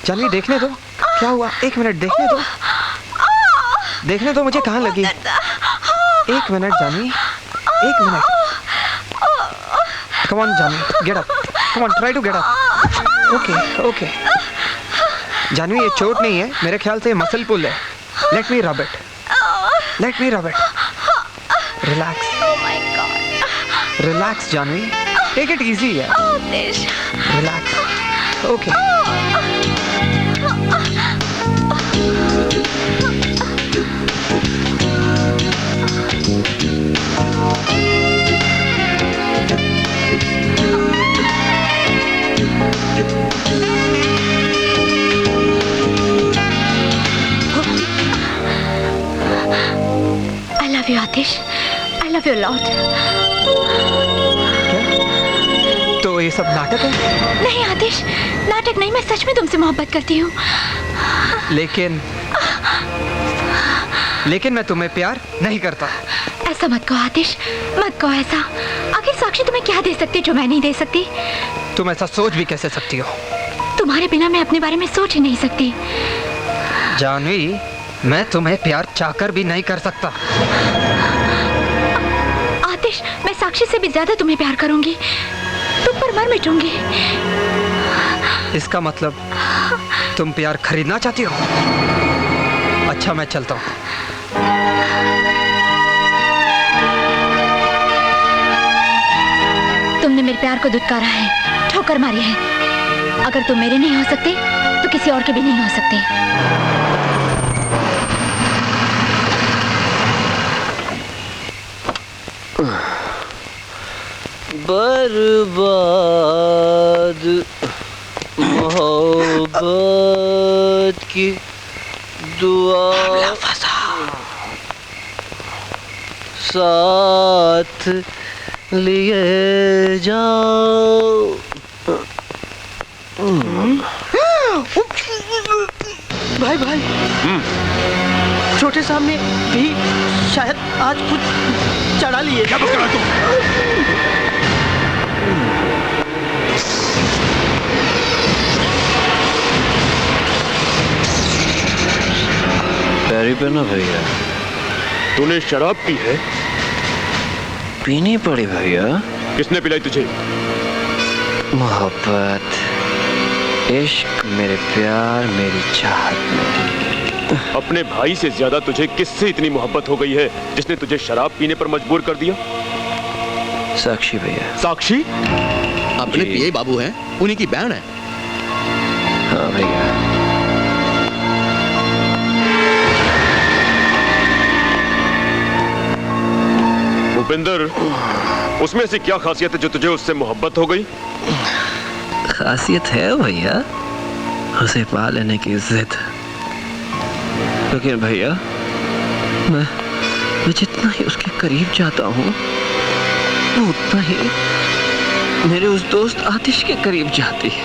Janhvi देखने दो क्या हुआ, एक मिनट देखने दो, देखने दो मुझे कहाँ लगी। एक मिनट जानवी, एक minute. Come on Janhvi, get up, come on, try to get up. Okay okay Janhvi, ये चोट नहीं है, मेरे ख्याल से मसल पुल है। Late me rub it, let me rub it. Relax, relax Janvi, take it easy है। Relax, okay. I love you Aatish, I love you a lot। तो ये सब नाटक है? नहीं आतिश, नाटक नहीं, मैं सच में तुमसे मोहब्बत करती हूँ। लेकिन मैं तुम्हें प्यार नहीं करता। ऐसा मत कहो आतिश, मत कहो ऐसा। आखिर साक्षी तुम्हें क्या दे सकती जो मैं नहीं दे सकती? तुम ऐसा सोच भी कैसे सकती हो? तुम्हारे बिना मैं अपने बारे में सोच ही नहीं सकती। जानवी, मैं तुम्हें प्यार चाहकर भी नहीं कर सकता। आतिश, मैं साक्षी से भी ज्यादा तुम्हें प्यार करूंगी, तुम पर मर मिटूंगी। इसका मतलब तुम प्यार खरीदना चाहती हो? अच्छा मैं चलता हूँ। तुमने मेरे प्यार को दुत्कारा है, ठोकर मारी है। अगर तुम मेरे नहीं हो सकते तो किसी और के भी नहीं हो सकते। बर्बाद मोहब्बत की दुआ साथ लिए जाओ। भाई भाई छोटे साहब ने भी शायद आज कुछ चढ़ा लिए। क्या बक रहा है तू? पैरी पे ना भैया, तूने शराब पी है? पीनी पड़ी भैया। किसने पिलाई तुझे? मोहब्बत, इश्क, मेरे प्यार, मेरी चाहत में। अपने भाई से ज्यादा तुझे किससे इतनी मोहब्बत हो गई है जिसने तुझे शराब पीने पर मजबूर कर दिया? साक्षी भैया। साक्षी? अपने पीए बाबू हैं, उन्हीं की बहन है। हाँ भैया। भूपेंद्र, उसमें ऐसी क्या खासियत है जो तुझे उससे मोहब्बत हो गई? खासियत है भैया, उसे पा लेने की जिद। लेकिन भैया, मैं जितना ही उसके करीब जाता हूँ, वो उतना ही मेरे उस दोस्त आतिश के करीब जाती है।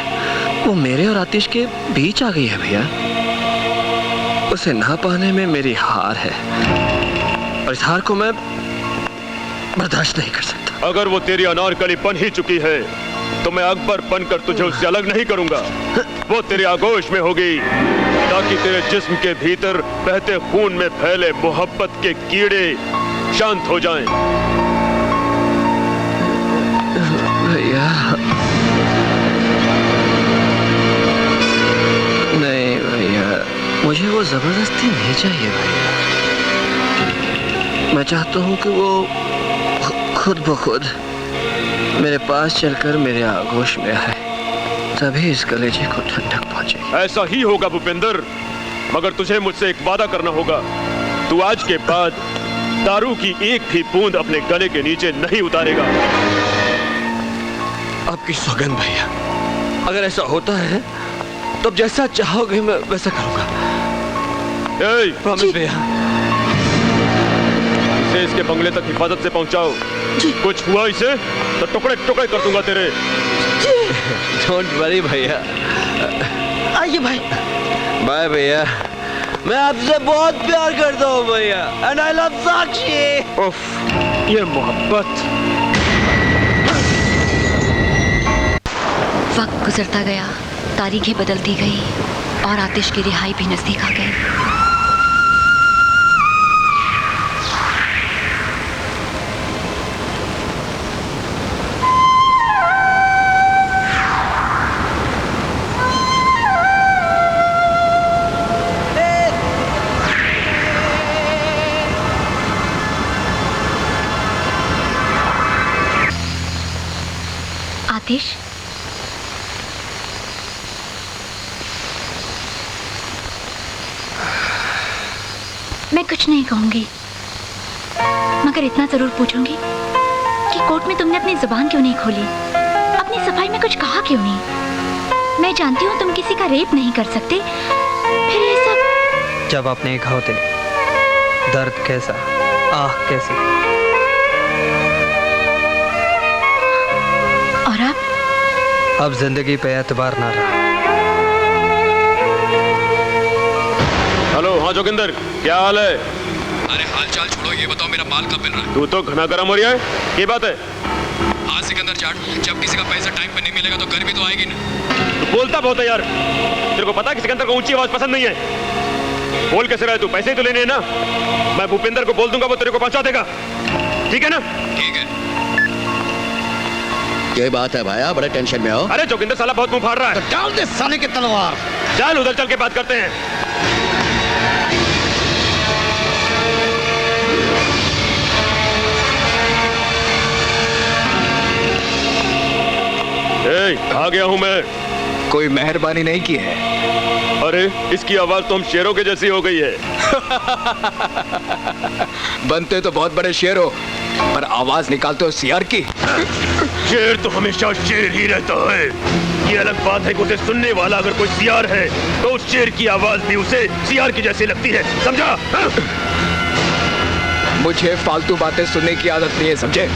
वो मेरे और आतिश के बीच आ गई है भैया। उसे ना पाने में मेरी हार है, और इस हार को मैं बर्दाश्त नहीं कर सकता। अगर वो तेरी अनारकली बन ही चुकी है तो मैं अकबर बनकर तुझे उससे अलग नहीं करूंगा। वो तेरे आगोश में होगी ताकि तेरे जिस्म के भीतर बहते खून में फैले मोहब्बत के कीड़े शांत हो जाएं। भैया नहीं भैया, मुझे वो जबरदस्ती नहीं चाहिए भैया। मैं चाहता हूँ कि वो खुद ब खुद मेरे पास चलकर मेरे आगोश में आए, तभी इस कलेजे को ठंडक पहुंचेगी। ऐसा ही होगा भूपेंद्र, मगर तुझे मुझसे एक वादा करना होगा। तू आज के बाद दारू की एक भी बूंद अपने गले के नीचे नहीं उतारेगा। आपकी सौगंध भैया, अगर ऐसा होता है तो जैसा चाहोगे मैं वैसा करूंगा। प्रॉमिस भैया। इसे इसके बंगले तक हिफाजत से पहुंचाओ। कुछ हुआ इसे तो टुकड़े टुकड़े कर दूंगा तेरे। डोंट वरी भैया। आइए भाई। बाय भैया। मैं आपसे बहुत प्यार करता हूँ भैया, एंड आई लव साक्षी। उफ, ये मोहब्बत। वक्त गुजरता गया, तारीखें बदलती गई और आतिश की रिहाई भी नजदीक आ गई। आतिश, मैं कुछ नहीं कहूंगी, मगर इतना जरूर पूछूंगी कि कोर्ट में तुमने अपनी जुबान क्यों नहीं खोली, अपनी सफाई में कुछ कहा क्यों नहीं। मैं जानती हूँ तुम किसी का रेप नहीं कर सकते, फिर ये सब। जब आप नहीं खाओ दर्द कैसा, आह कैसी। और अब जिंदगी पे एतबार ना रहा। हेलो, हाँ जोगिंदर, क्या हाल है? अरे हाल चाल छोड़ो, ये बताओ मेरा माल कब मिल रहा है? तू तो घना गरम हो रहा है, ये बात है? हाँ सिकंदर जाट, जब किसी का पैसा टाइम पे नहीं मिलेगा तो गर्मी तो आएगी ना। तू बोलता बहुत है यार। तेरे को पता है कि सिकंदर को ऊंची आवाज पसंद नहीं है। बोल कैसे रहे तू? पैसे ही तो लेने हैं ना। मैं भूपेंद्र को बोल दूंगा, वो तेरे को पहुंचा देगा, ठीक है ना? ठीक है। ये बात है भाया, बड़े टेंशन में हो। अरे जोगिंदर साला बहुत मुंह फाड़ रहा है। तो डाल दे साले की तलवार। चल उधर चल के बात करते हैं। आ गया हूं मैं। कोई मेहरबानी नहीं की है। अरे इसकी आवाज तो हम शेरों के जैसी हो गई है। बनते तो बहुत बड़े शेर हो, पर आवाज निकालते हो सियार की। शेर तो हमेशा शेर ही रहता है। ये अलग बात है कि उसे सुनने वाला अगर कोई सियार है तो उस शेर की आवाज भी उसे सियार की जैसी लगती है, समझा? मुझे फालतू बातें सुनने की आदत नहीं है, समझे?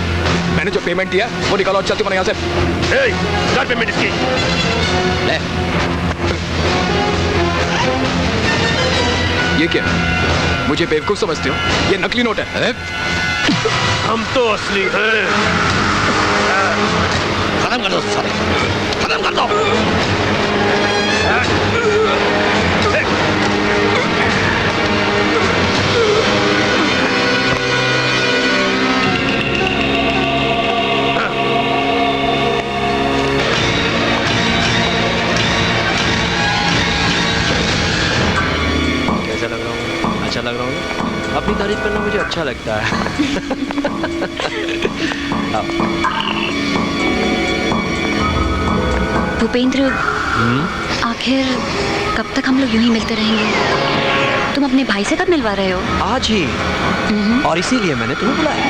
मैंने जो पेमेंट दिया वो निकालो और चलती बनो यहाँ से। कर पेमेंट इसकी। ये क्या है? मुझे बेवकूफ समझते हो? ये नकली नोट है। हम तो असली हैं। खत्म कर दो सारे, खत्म कर दो। कैसा लग रहा हूँ? अच्छा लग रहा हूँ ना? अपनी तारीफ करना मुझे अच्छा लगता है। भूपेंद्र, आखिर कब तक हम लोग यूं ही मिलते रहेंगे? तुम अपने भाई से कब मिलवा रहे हो? आज ही, और इसीलिए मैंने तुम्हें बुलाया।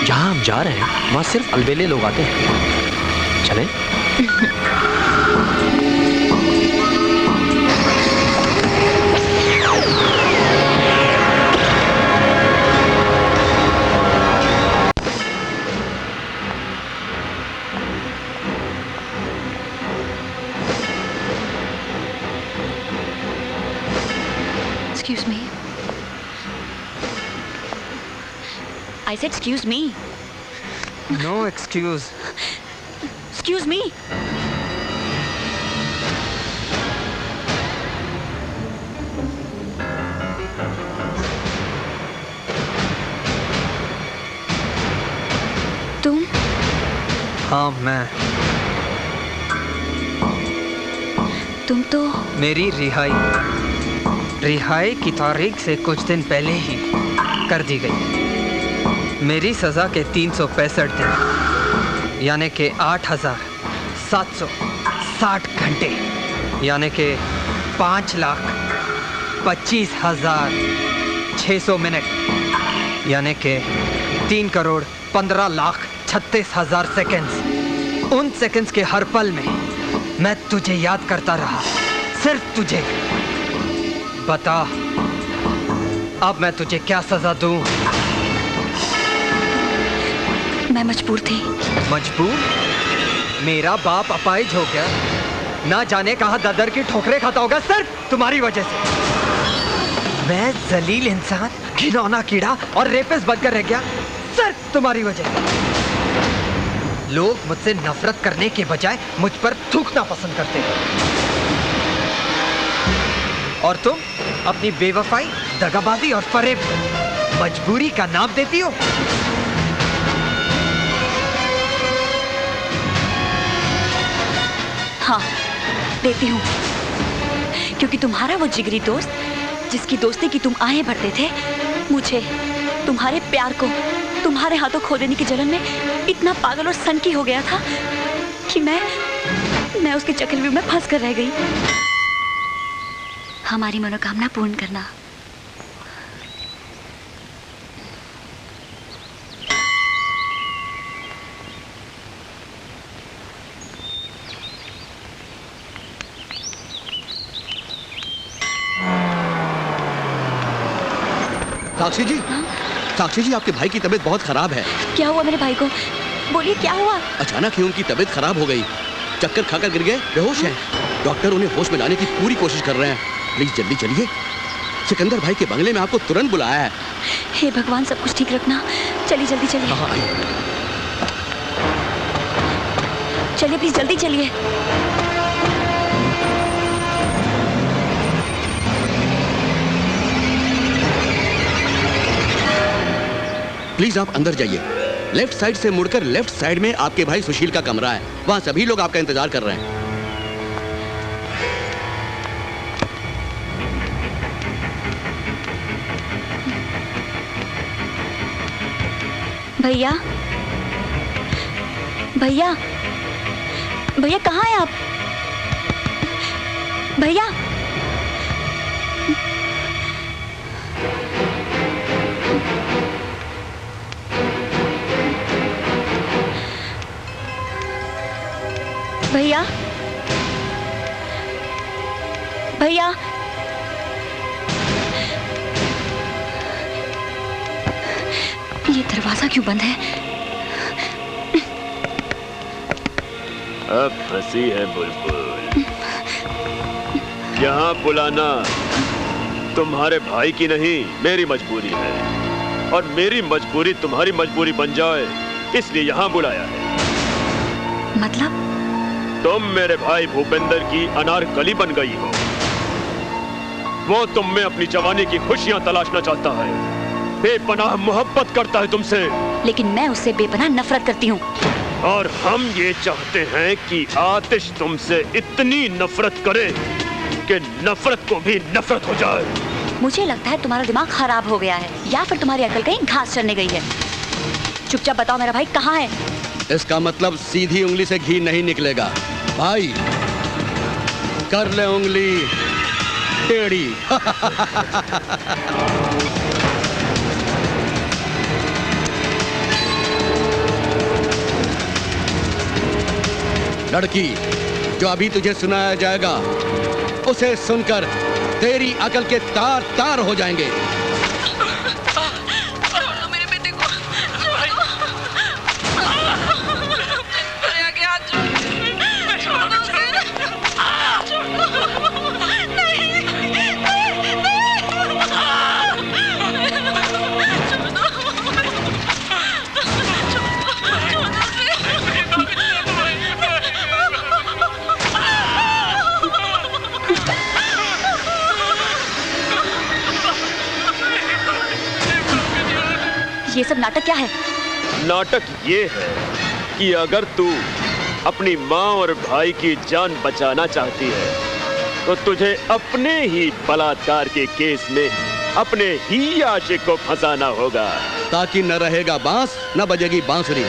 जहाँ हम जा रहे हैं वहाँ सिर्फ अलबेले लोग आते हैं। चलें? Excuse me. I said excuse me. No excuse. Excuse me. तुम? हाँ मैं। तुम तो मेरी रिहाई की तारीख से कुछ दिन पहले ही कर दी गई। मेरी सज़ा के 365 दिन यानी कि 8,760 घंटे यानी कि 5,25,600 मिनट यानी कि 3,15,36,000 सेकंड्स। उन सेकंड्स के हर पल में मैं तुझे याद करता रहा, सिर्फ तुझे। बता अब मैं तुझे क्या सजा दूं? मैं मजबूर थी। मजबूर? मेरा बाप अपाहिज हो गया, ना जाने कहां ददर की ठोकरें खाता होगा सिर्फ तुम्हारी वजह से। मैं जलील इंसान, घिनौना कीड़ा और रेपिस्ट बनकर रह गया सिर्फ तुम्हारी वजह से। लोग मुझसे नफरत करने के बजाय मुझ पर थूकना पसंद करते हैं, और तुम अपनी बेवफाई, दगाबाजी और फरेब मजबूरी का नाम देती हो। हाँ, देती हूँ, क्योंकि तुम्हारा वो जिगरी दोस्त जिसकी दोस्ती की तुम आहें भरते थे, मुझे तुम्हारे प्यार को तुम्हारे हाथों खो देने की जलन में इतना पागल और सनकी हो गया था कि मैं उसके चक्रव्यूह में फंस कर रह गई। हमारी मनोकामना पूर्ण करना। साक्षी जी, साक्षी जी, आपके भाई की तबीयत बहुत खराब है। क्या हुआ मेरे भाई को? बोलिए क्या हुआ? अचानक ही उनकी तबीयत खराब हो गई, चक्कर खाकर गिर गए, बेहोश हैं। डॉक्टर उन्हें होश में लाने की पूरी कोशिश कर रहे हैं। प्लीज जल्दी चलिए, सिकंदर भाई के बंगले में आपको तुरंत बुलाया है। हे भगवान, सब कुछ ठीक रखना। चलिए जल्दी चलिए। चलिए प्लीज जल्दी चलिए। प्लीज आप अंदर जाइए। लेफ्ट साइड से मुड़कर लेफ्ट साइड में आपके भाई सुशील का कमरा है, वहां सभी लोग आपका इंतजार कर रहे हैं। भैया, भैया, भैया कहाँ हैं आप? भैया, भैया, भैया, ये दरवाजा क्यों बंद है? अब फंसी है बुलबुल, यहाँ बुलाना तुम्हारे भाई की नहीं, मेरी मजबूरी है। और मेरी मजबूरी तुम्हारी मजबूरी बन जाए, इसलिए यहाँ बुलाया है। मतलब? तुम मेरे भाई भूपेंद्र की अनारकली बन गई हो। वो तुम में अपनी जवानी की खुशियां तलाशना चाहता है, बेपनाह मोहब्बत करता है तुमसे। लेकिन मैं उससे बेपनाह नफरत करती हूँ। और हम ये चाहते हैं कि आतिश तुमसे इतनी नफरत करे कि नफरत को भी नफरत हो जाए। मुझे लगता है तुम्हारा दिमाग खराब हो गया है, या फिर तुम्हारी अकल कहीं घास चरने गई है। चुपचाप बताओ मेरा भाई कहाँ है? इसका मतलब सीधी उंगली से घी नहीं निकलेगा भाई, कर ले उंगली टेढ़ी। लड़की, जो अभी तुझे सुनाया जाएगा उसे सुनकर तेरी अकल के तार तार हो जाएंगे। मेरे बेटे को छोड़ दो। मेरे आगे हाथ छोड़ दो उसे। छोड़ दो। नहीं, ये सब नाटक क्या है? नाटक ये है कि अगर तू अपनी माँ और भाई की जान बचाना चाहती है तो तुझे अपने ही बलात्कार के केस में अपने ही आशिक को फंसाना होगा, ताकि न रहेगा बांस न बजेगी बांसुरी।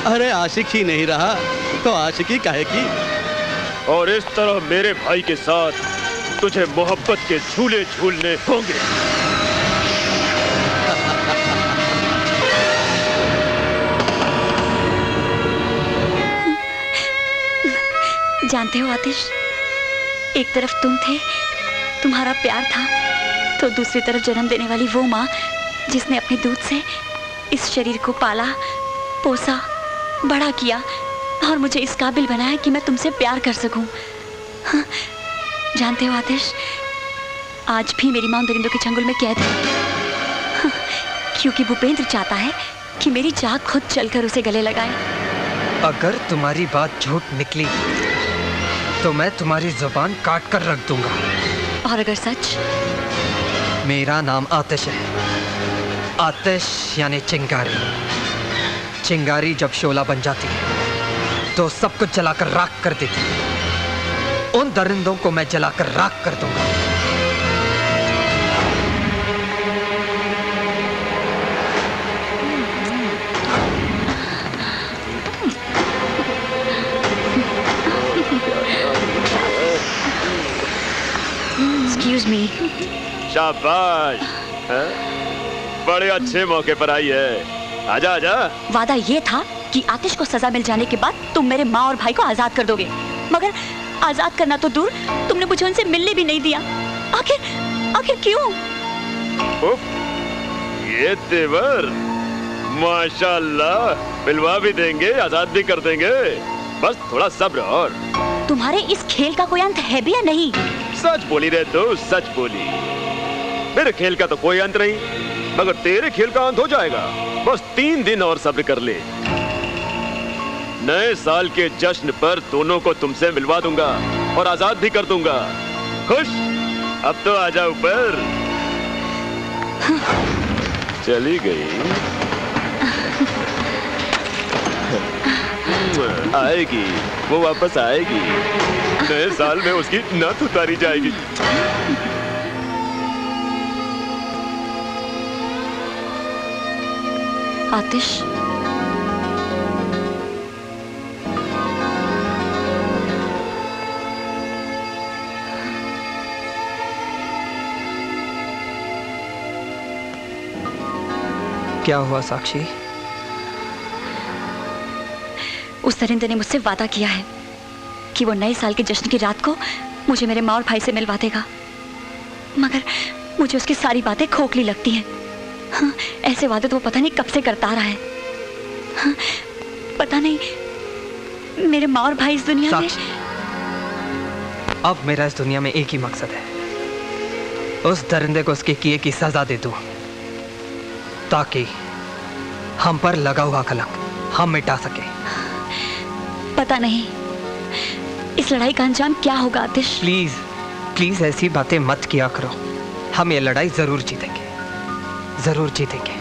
अरे आशिक ही नहीं रहा तो आशिकी काहे की। और इस तरह मेरे भाई के साथ तुझे मोहब्बत के झूले झूलने होंगे। जानते हो आतिश, एक तरफ तुम थे, तुम्हारा प्यार था, तो दूसरी तरफ जन्म देने वाली वो माँ जिसने अपने दूध से इस शरीर को पाला, पोसा, बड़ा किया और मुझे इस काबिल बनाया कि मैं तुमसे प्यार कर सकूं। हाँ, जानते हो आतिश, आज भी मेरी माँ दरिंदों के चंगुल में कैद है। हाँ, क्योंकि भूपेंद्र चाहता है कि मेरी जान खुद चलकर उसे गले लगाए। अगर तुम्हारी बात झूठ निकली तो मैं तुम्हारी जुबान काट कर रख दूंगा। और अगर सच? मेरा नाम आतिश है। आतिश यानी चिंगारी। चिंगारी जब शोला बन जाती है तो सब कुछ जलाकर राख कर देती है। उन दरिंदों को मैं जलाकर राख कर दूंगा। Excuse me. शाबाश, हैं? बड़े अच्छे मौके पर आई है। आजा आजा। वादा ये था कि आतिश को सजा मिल जाने के बाद तुम मेरे माँ और भाई को आजाद कर दोगे, मगर आजाद करना तो दूर, तुमने मुझे उनसे मिलने भी नहीं दिया। आखिर क्यों? उफ, ये तेवर, माशाल्लाह, मिलवा भी देंगे, आजाद भी कर देंगे। बस थोड़ा सब्र। और तुम्हारे इस खेल का कोई अंत है भी या नहीं? सच बोली रे तू, सच बोली। मेरे खेल का तो कोई अंत नहीं, मगर तेरे खेल का अंत हो जाएगा। बस 3 दिन और सब्र कर ले। नए साल के जश्न पर दोनों को तुमसे मिलवा दूंगा और आजाद भी कर दूंगा। खुश? अब तो आजा ऊपर। चली गई। आएगी, वो वापस आएगी। नए साल में उसकी नथ उतारी जाएगी। आतिश, क्या हुआ साक्षी? उस दरिंदे ने मुझसे वादा किया है कि वो नए साल के जश्न की रात को मुझे मेरे माँ और भाई से मिलवा देगा, मगर मुझे उसकी सारी बातें खोखली लगती हैं। हाँ, ऐसे वादे तो वो पता नहीं कब से करता आ रहा है। हाँ, पता नहीं मेरे माँ और भाई इस दुनिया में। अब मेरा इस दुनिया में एक ही मकसद है, उस दरिंदे को उसके किए की सजा दे दूं, ताकि हम पर लगा हुआ कलंक हम मिटा सके। पता नहीं इस लड़ाई का अंजाम क्या होगा आतिश। प्लीज प्लीज ऐसी बातें मत किया करो। हम ये लड़ाई जरूर जीतेंगे, जरूर जीतेंगे।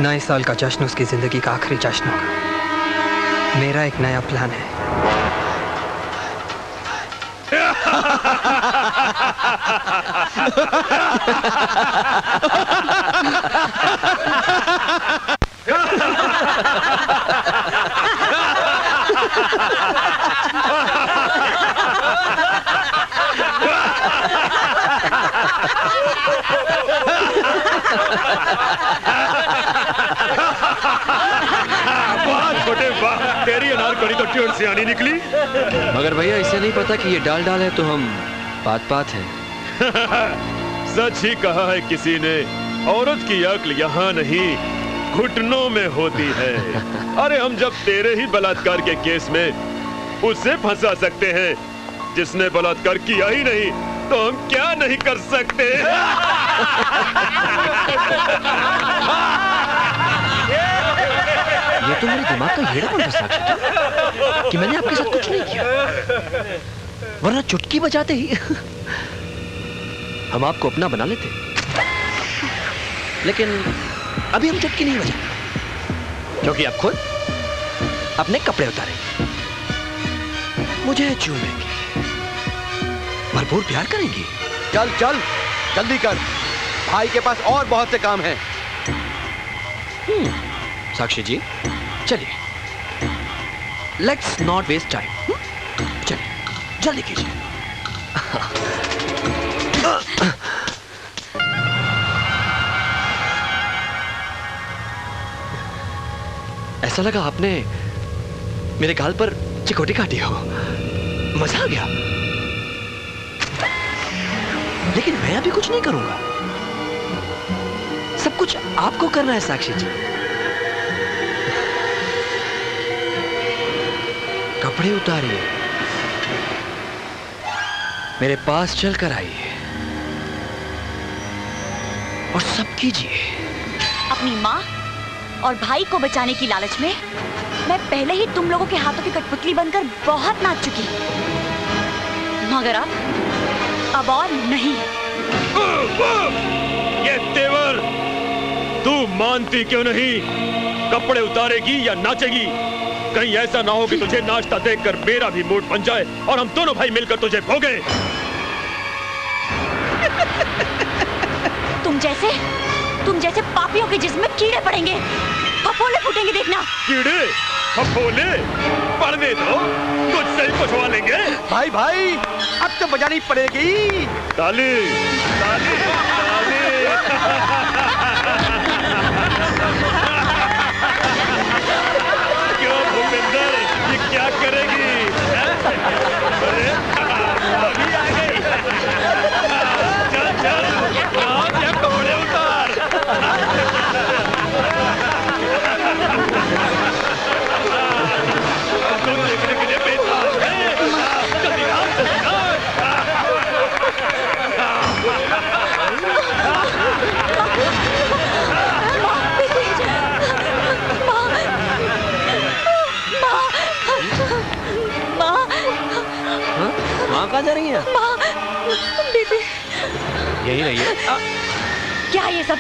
नए साल का जश्न उसकी जिंदगी का आखिरी जश्न होगा। मेरा एक नया प्लान है। वाह छोटे वाह, तेरी अनारकली तो ट्यून से आनी निकली। मगर भैया इसे नहीं पता कि ये डाल डाल है तो हम बात बात है। सच ही कहा है किसी ने, औरत की अक्ल यहाँ नहीं घुटनों में होती है। अरे हम जब तेरे ही बलात्कार के केस में उसे फंसा सकते हैं जिसने बलात्कार किया ही नहीं, तो हम क्या नहीं कर सकते। ये तो मेरे दिमाग का हेड़ा था साक्षी कि मैंने आपके साथ कुछ नहीं किया, वरना चुटकी बजाते ही हम आपको अपना बना लेते। लेकिन अभी हम चुटकी नहीं बजाते क्योंकि आप खुद अपने कपड़े उतारेंगे, मुझे चूमेंगे, भरपूर प्यार करेंगी। चल चल जल्दी कर, भाई के पास और बहुत से काम हैं। साक्षी जी चलिए, लेट्स नॉट वेस्ट टाइम। चलिए जल्दी कीजिए। ऐसा लगा आपने मेरे गाल पर चिकोटी काटी हो, मजा आ गया। लेकिन मैं अभी कुछ नहीं करूंगा, सब कुछ आपको करना है साक्षी जी। कपड़े उतारिए, मेरे पास चलकर आइए और सब कीजिए। अपनी माँ और भाई को बचाने की लालच में मैं पहले ही तुम लोगों के हाथों की कठपुतली बनकर बहुत नाच चुकी, मगर अब और नहीं। ये तेवर तू मानती क्यों नहीं? कपड़े उतारेगी या नाचेगी? कहीं ऐसा ना हो कि तुझे नाचता देखकर मेरा भी मूड बन जाए और हम दोनों भाई मिलकर तुझे भोगे। तुम जैसे पापियों के जिस्म में कीड़े पड़ेंगे, फफोले फूटेंगे, देखना। कीड़े फफोले पड़ने दो, तुझसे ही पुछवा लेंगे। भाई भाई अब तो बजानी पड़ेगी। ताली ताली ताली। क्यों भूपेंद्र, ये क्या करेगी? अरे अभी आ गई। चल चल नाच या कपड़े उतार। तुम देखने के लिए बेताज है। जल्दी नाच, जल्दी नाच। माँ कहाँ जा रही है? बेबी यही रही है। क्या ये सब?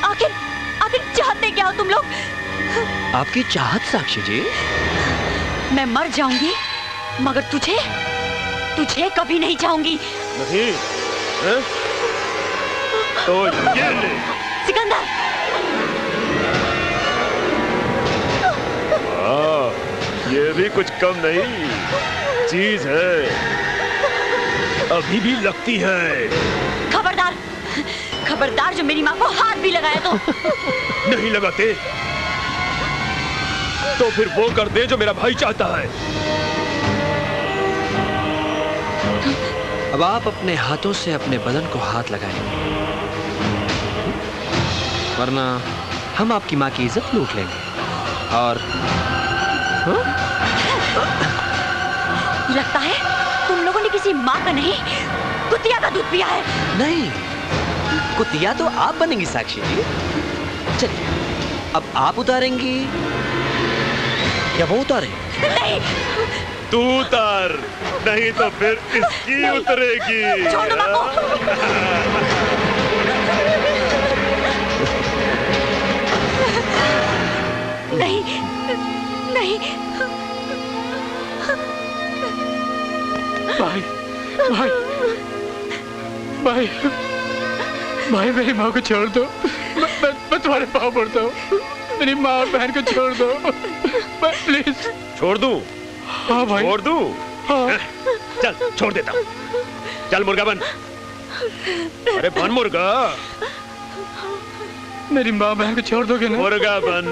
आखिर चाहते क्या हो तुम लोग? आपकी चाहत साक्षी जी। मैं मर जाऊंगी मगर तुझे कभी नहीं चाहूंगी। नहीं है? तो ये ले। सिकंदर, ये भी कुछ कम नहीं चीज है, अभी भी लगती है। खबरदार जो मेरी माँ को हाथ भी लगाया तो। नहीं लगाते तो फिर वो कर दे जो मेरा भाई चाहता है। अब आप अपने हाथों से अपने बदन को हाथ लगाएं, वरना हम आपकी माँ की इज्जत लूट लेंगे। और लगता है तुम लोगों ने किसी माँ का नहीं कुतिया का दूध पिया है। नहीं, कुतिया तो आप बनेंगी साक्षी जी। चलिए, अब आप उतारेंगी या वो उतारे? नहीं, तू उतार, नहीं तो फिर इसकी उतरेगी। छोड़ दो बाबू। नहीं, नहीं। भाई, भाई, भाई, भाई मेरी माँ को छोड़ दो। मैं तुम्हारे पाँव पड़ता हूँ। मेरी माँ और बहन को छोड़ दो, प्लीज। छोड़ दूं? हाँ भाई। छोड़ दूं? हाँ। चल, छोड़ देता हूं। चल मुर्गा बन। अरे बन मुर्गा। मेरी माँ बहन को छोड़ दोगे ना? मुर्गा बन।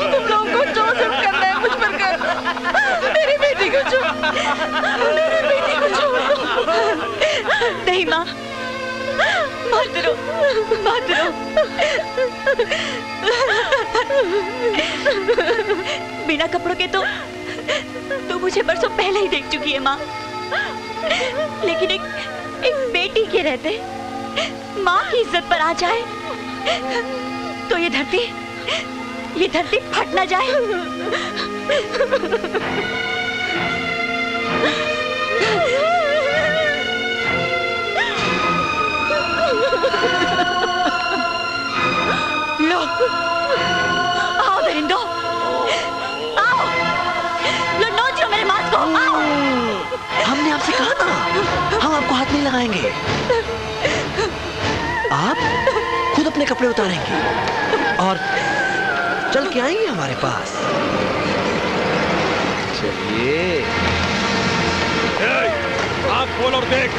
तुम लोगों को जो सब करना है मुझ पर कर। मेरी बेटी को छोड़, मेरी बेटी को छोड़ दो। नहीं माँ, मत रो, मत रो। बिना कपड़ों के तो मुझे बरसों पहले ही देख चुकी है माँ। लेकिन एक बेटी के रहते माँ की इज्जत पर आ जाए तो ये धरती फट ना जाए। लो, आओ दरिंदो, आओ, लो नोचो मेरे मांस को, आओ। हमने आपसे कहा ना, हम आपको हाथ नहीं लगाएंगे। आप खुद अपने कपड़े उतारेंगे और चल के आएंगे हमारे पास। चलिए। आँख खोल और देख।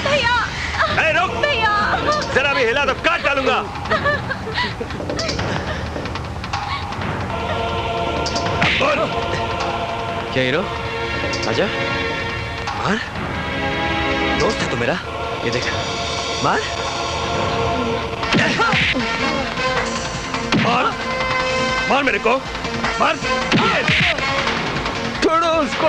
भैया रुक भैया जरा भी हिला तो काट डालूंगा। क्या हीरो आजा मार। दोस्त है तू मेरा, ये देख मार मार मार मेरे को मार। छोड़ो उसको।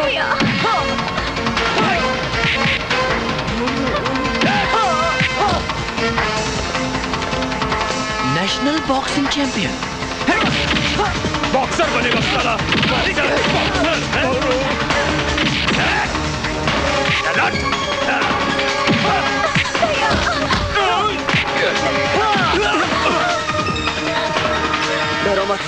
नेशनल बॉक्सिंग चैंपियन, बॉक्सर बनेगा साला। डरो मत।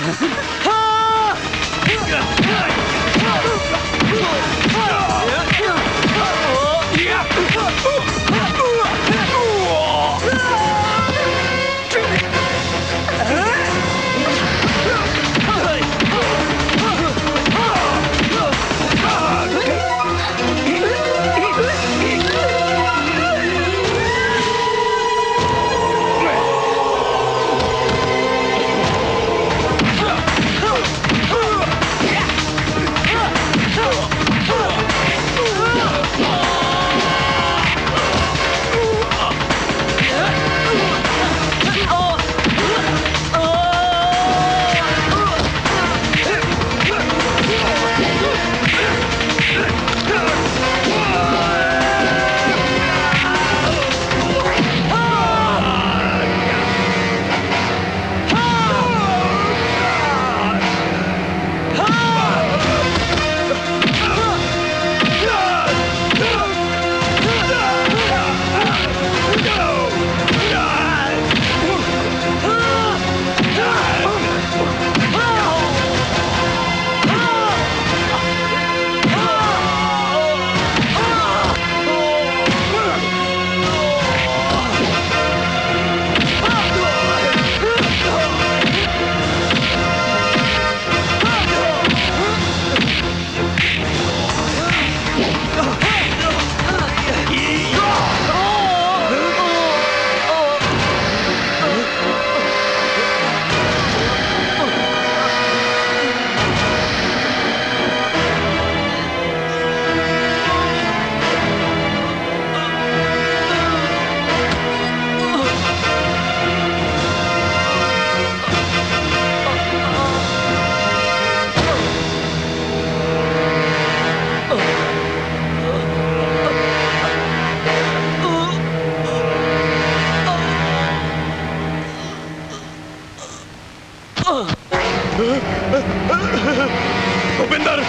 भूपिंदर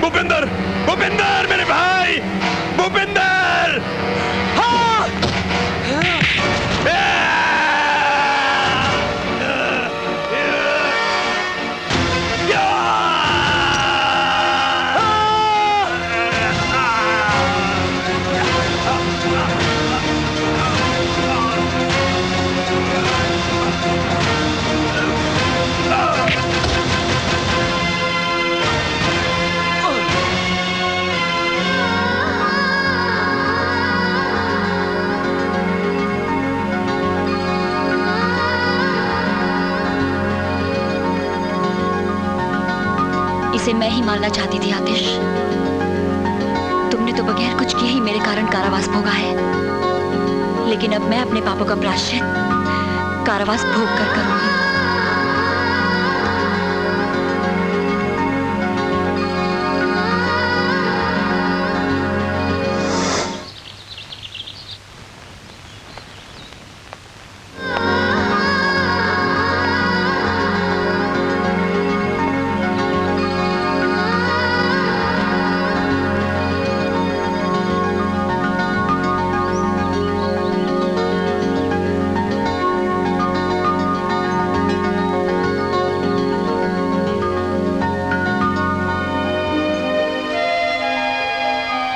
भूपिंदर भूपिंदर मेरे भाई भूपिंदर। इसे मैं ही मारना चाहती थी आतिश। तुमने तो बगैर कुछ किए ही मेरे कारण कारावास भोगा है, लेकिन अब मैं अपने पापों का प्रायश्चित कारावास भोग कर करूंगी।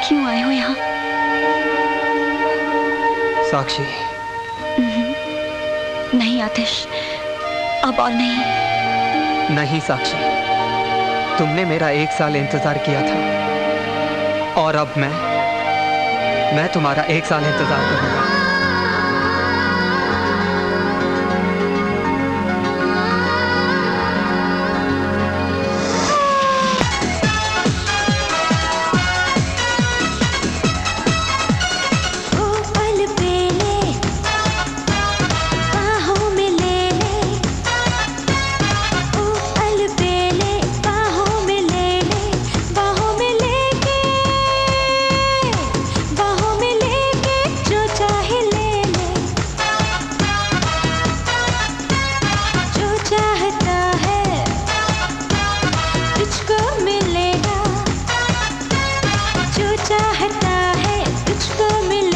क्यों आए हो यहाँ? साक्षी। नहीं आतिश, अब और नहीं। नहीं साक्षी, तुमने मेरा 1 साल इंतजार किया था और अब मैं तुम्हारा 1 साल इंतजार करूंगा। चाहता है तुझको मिल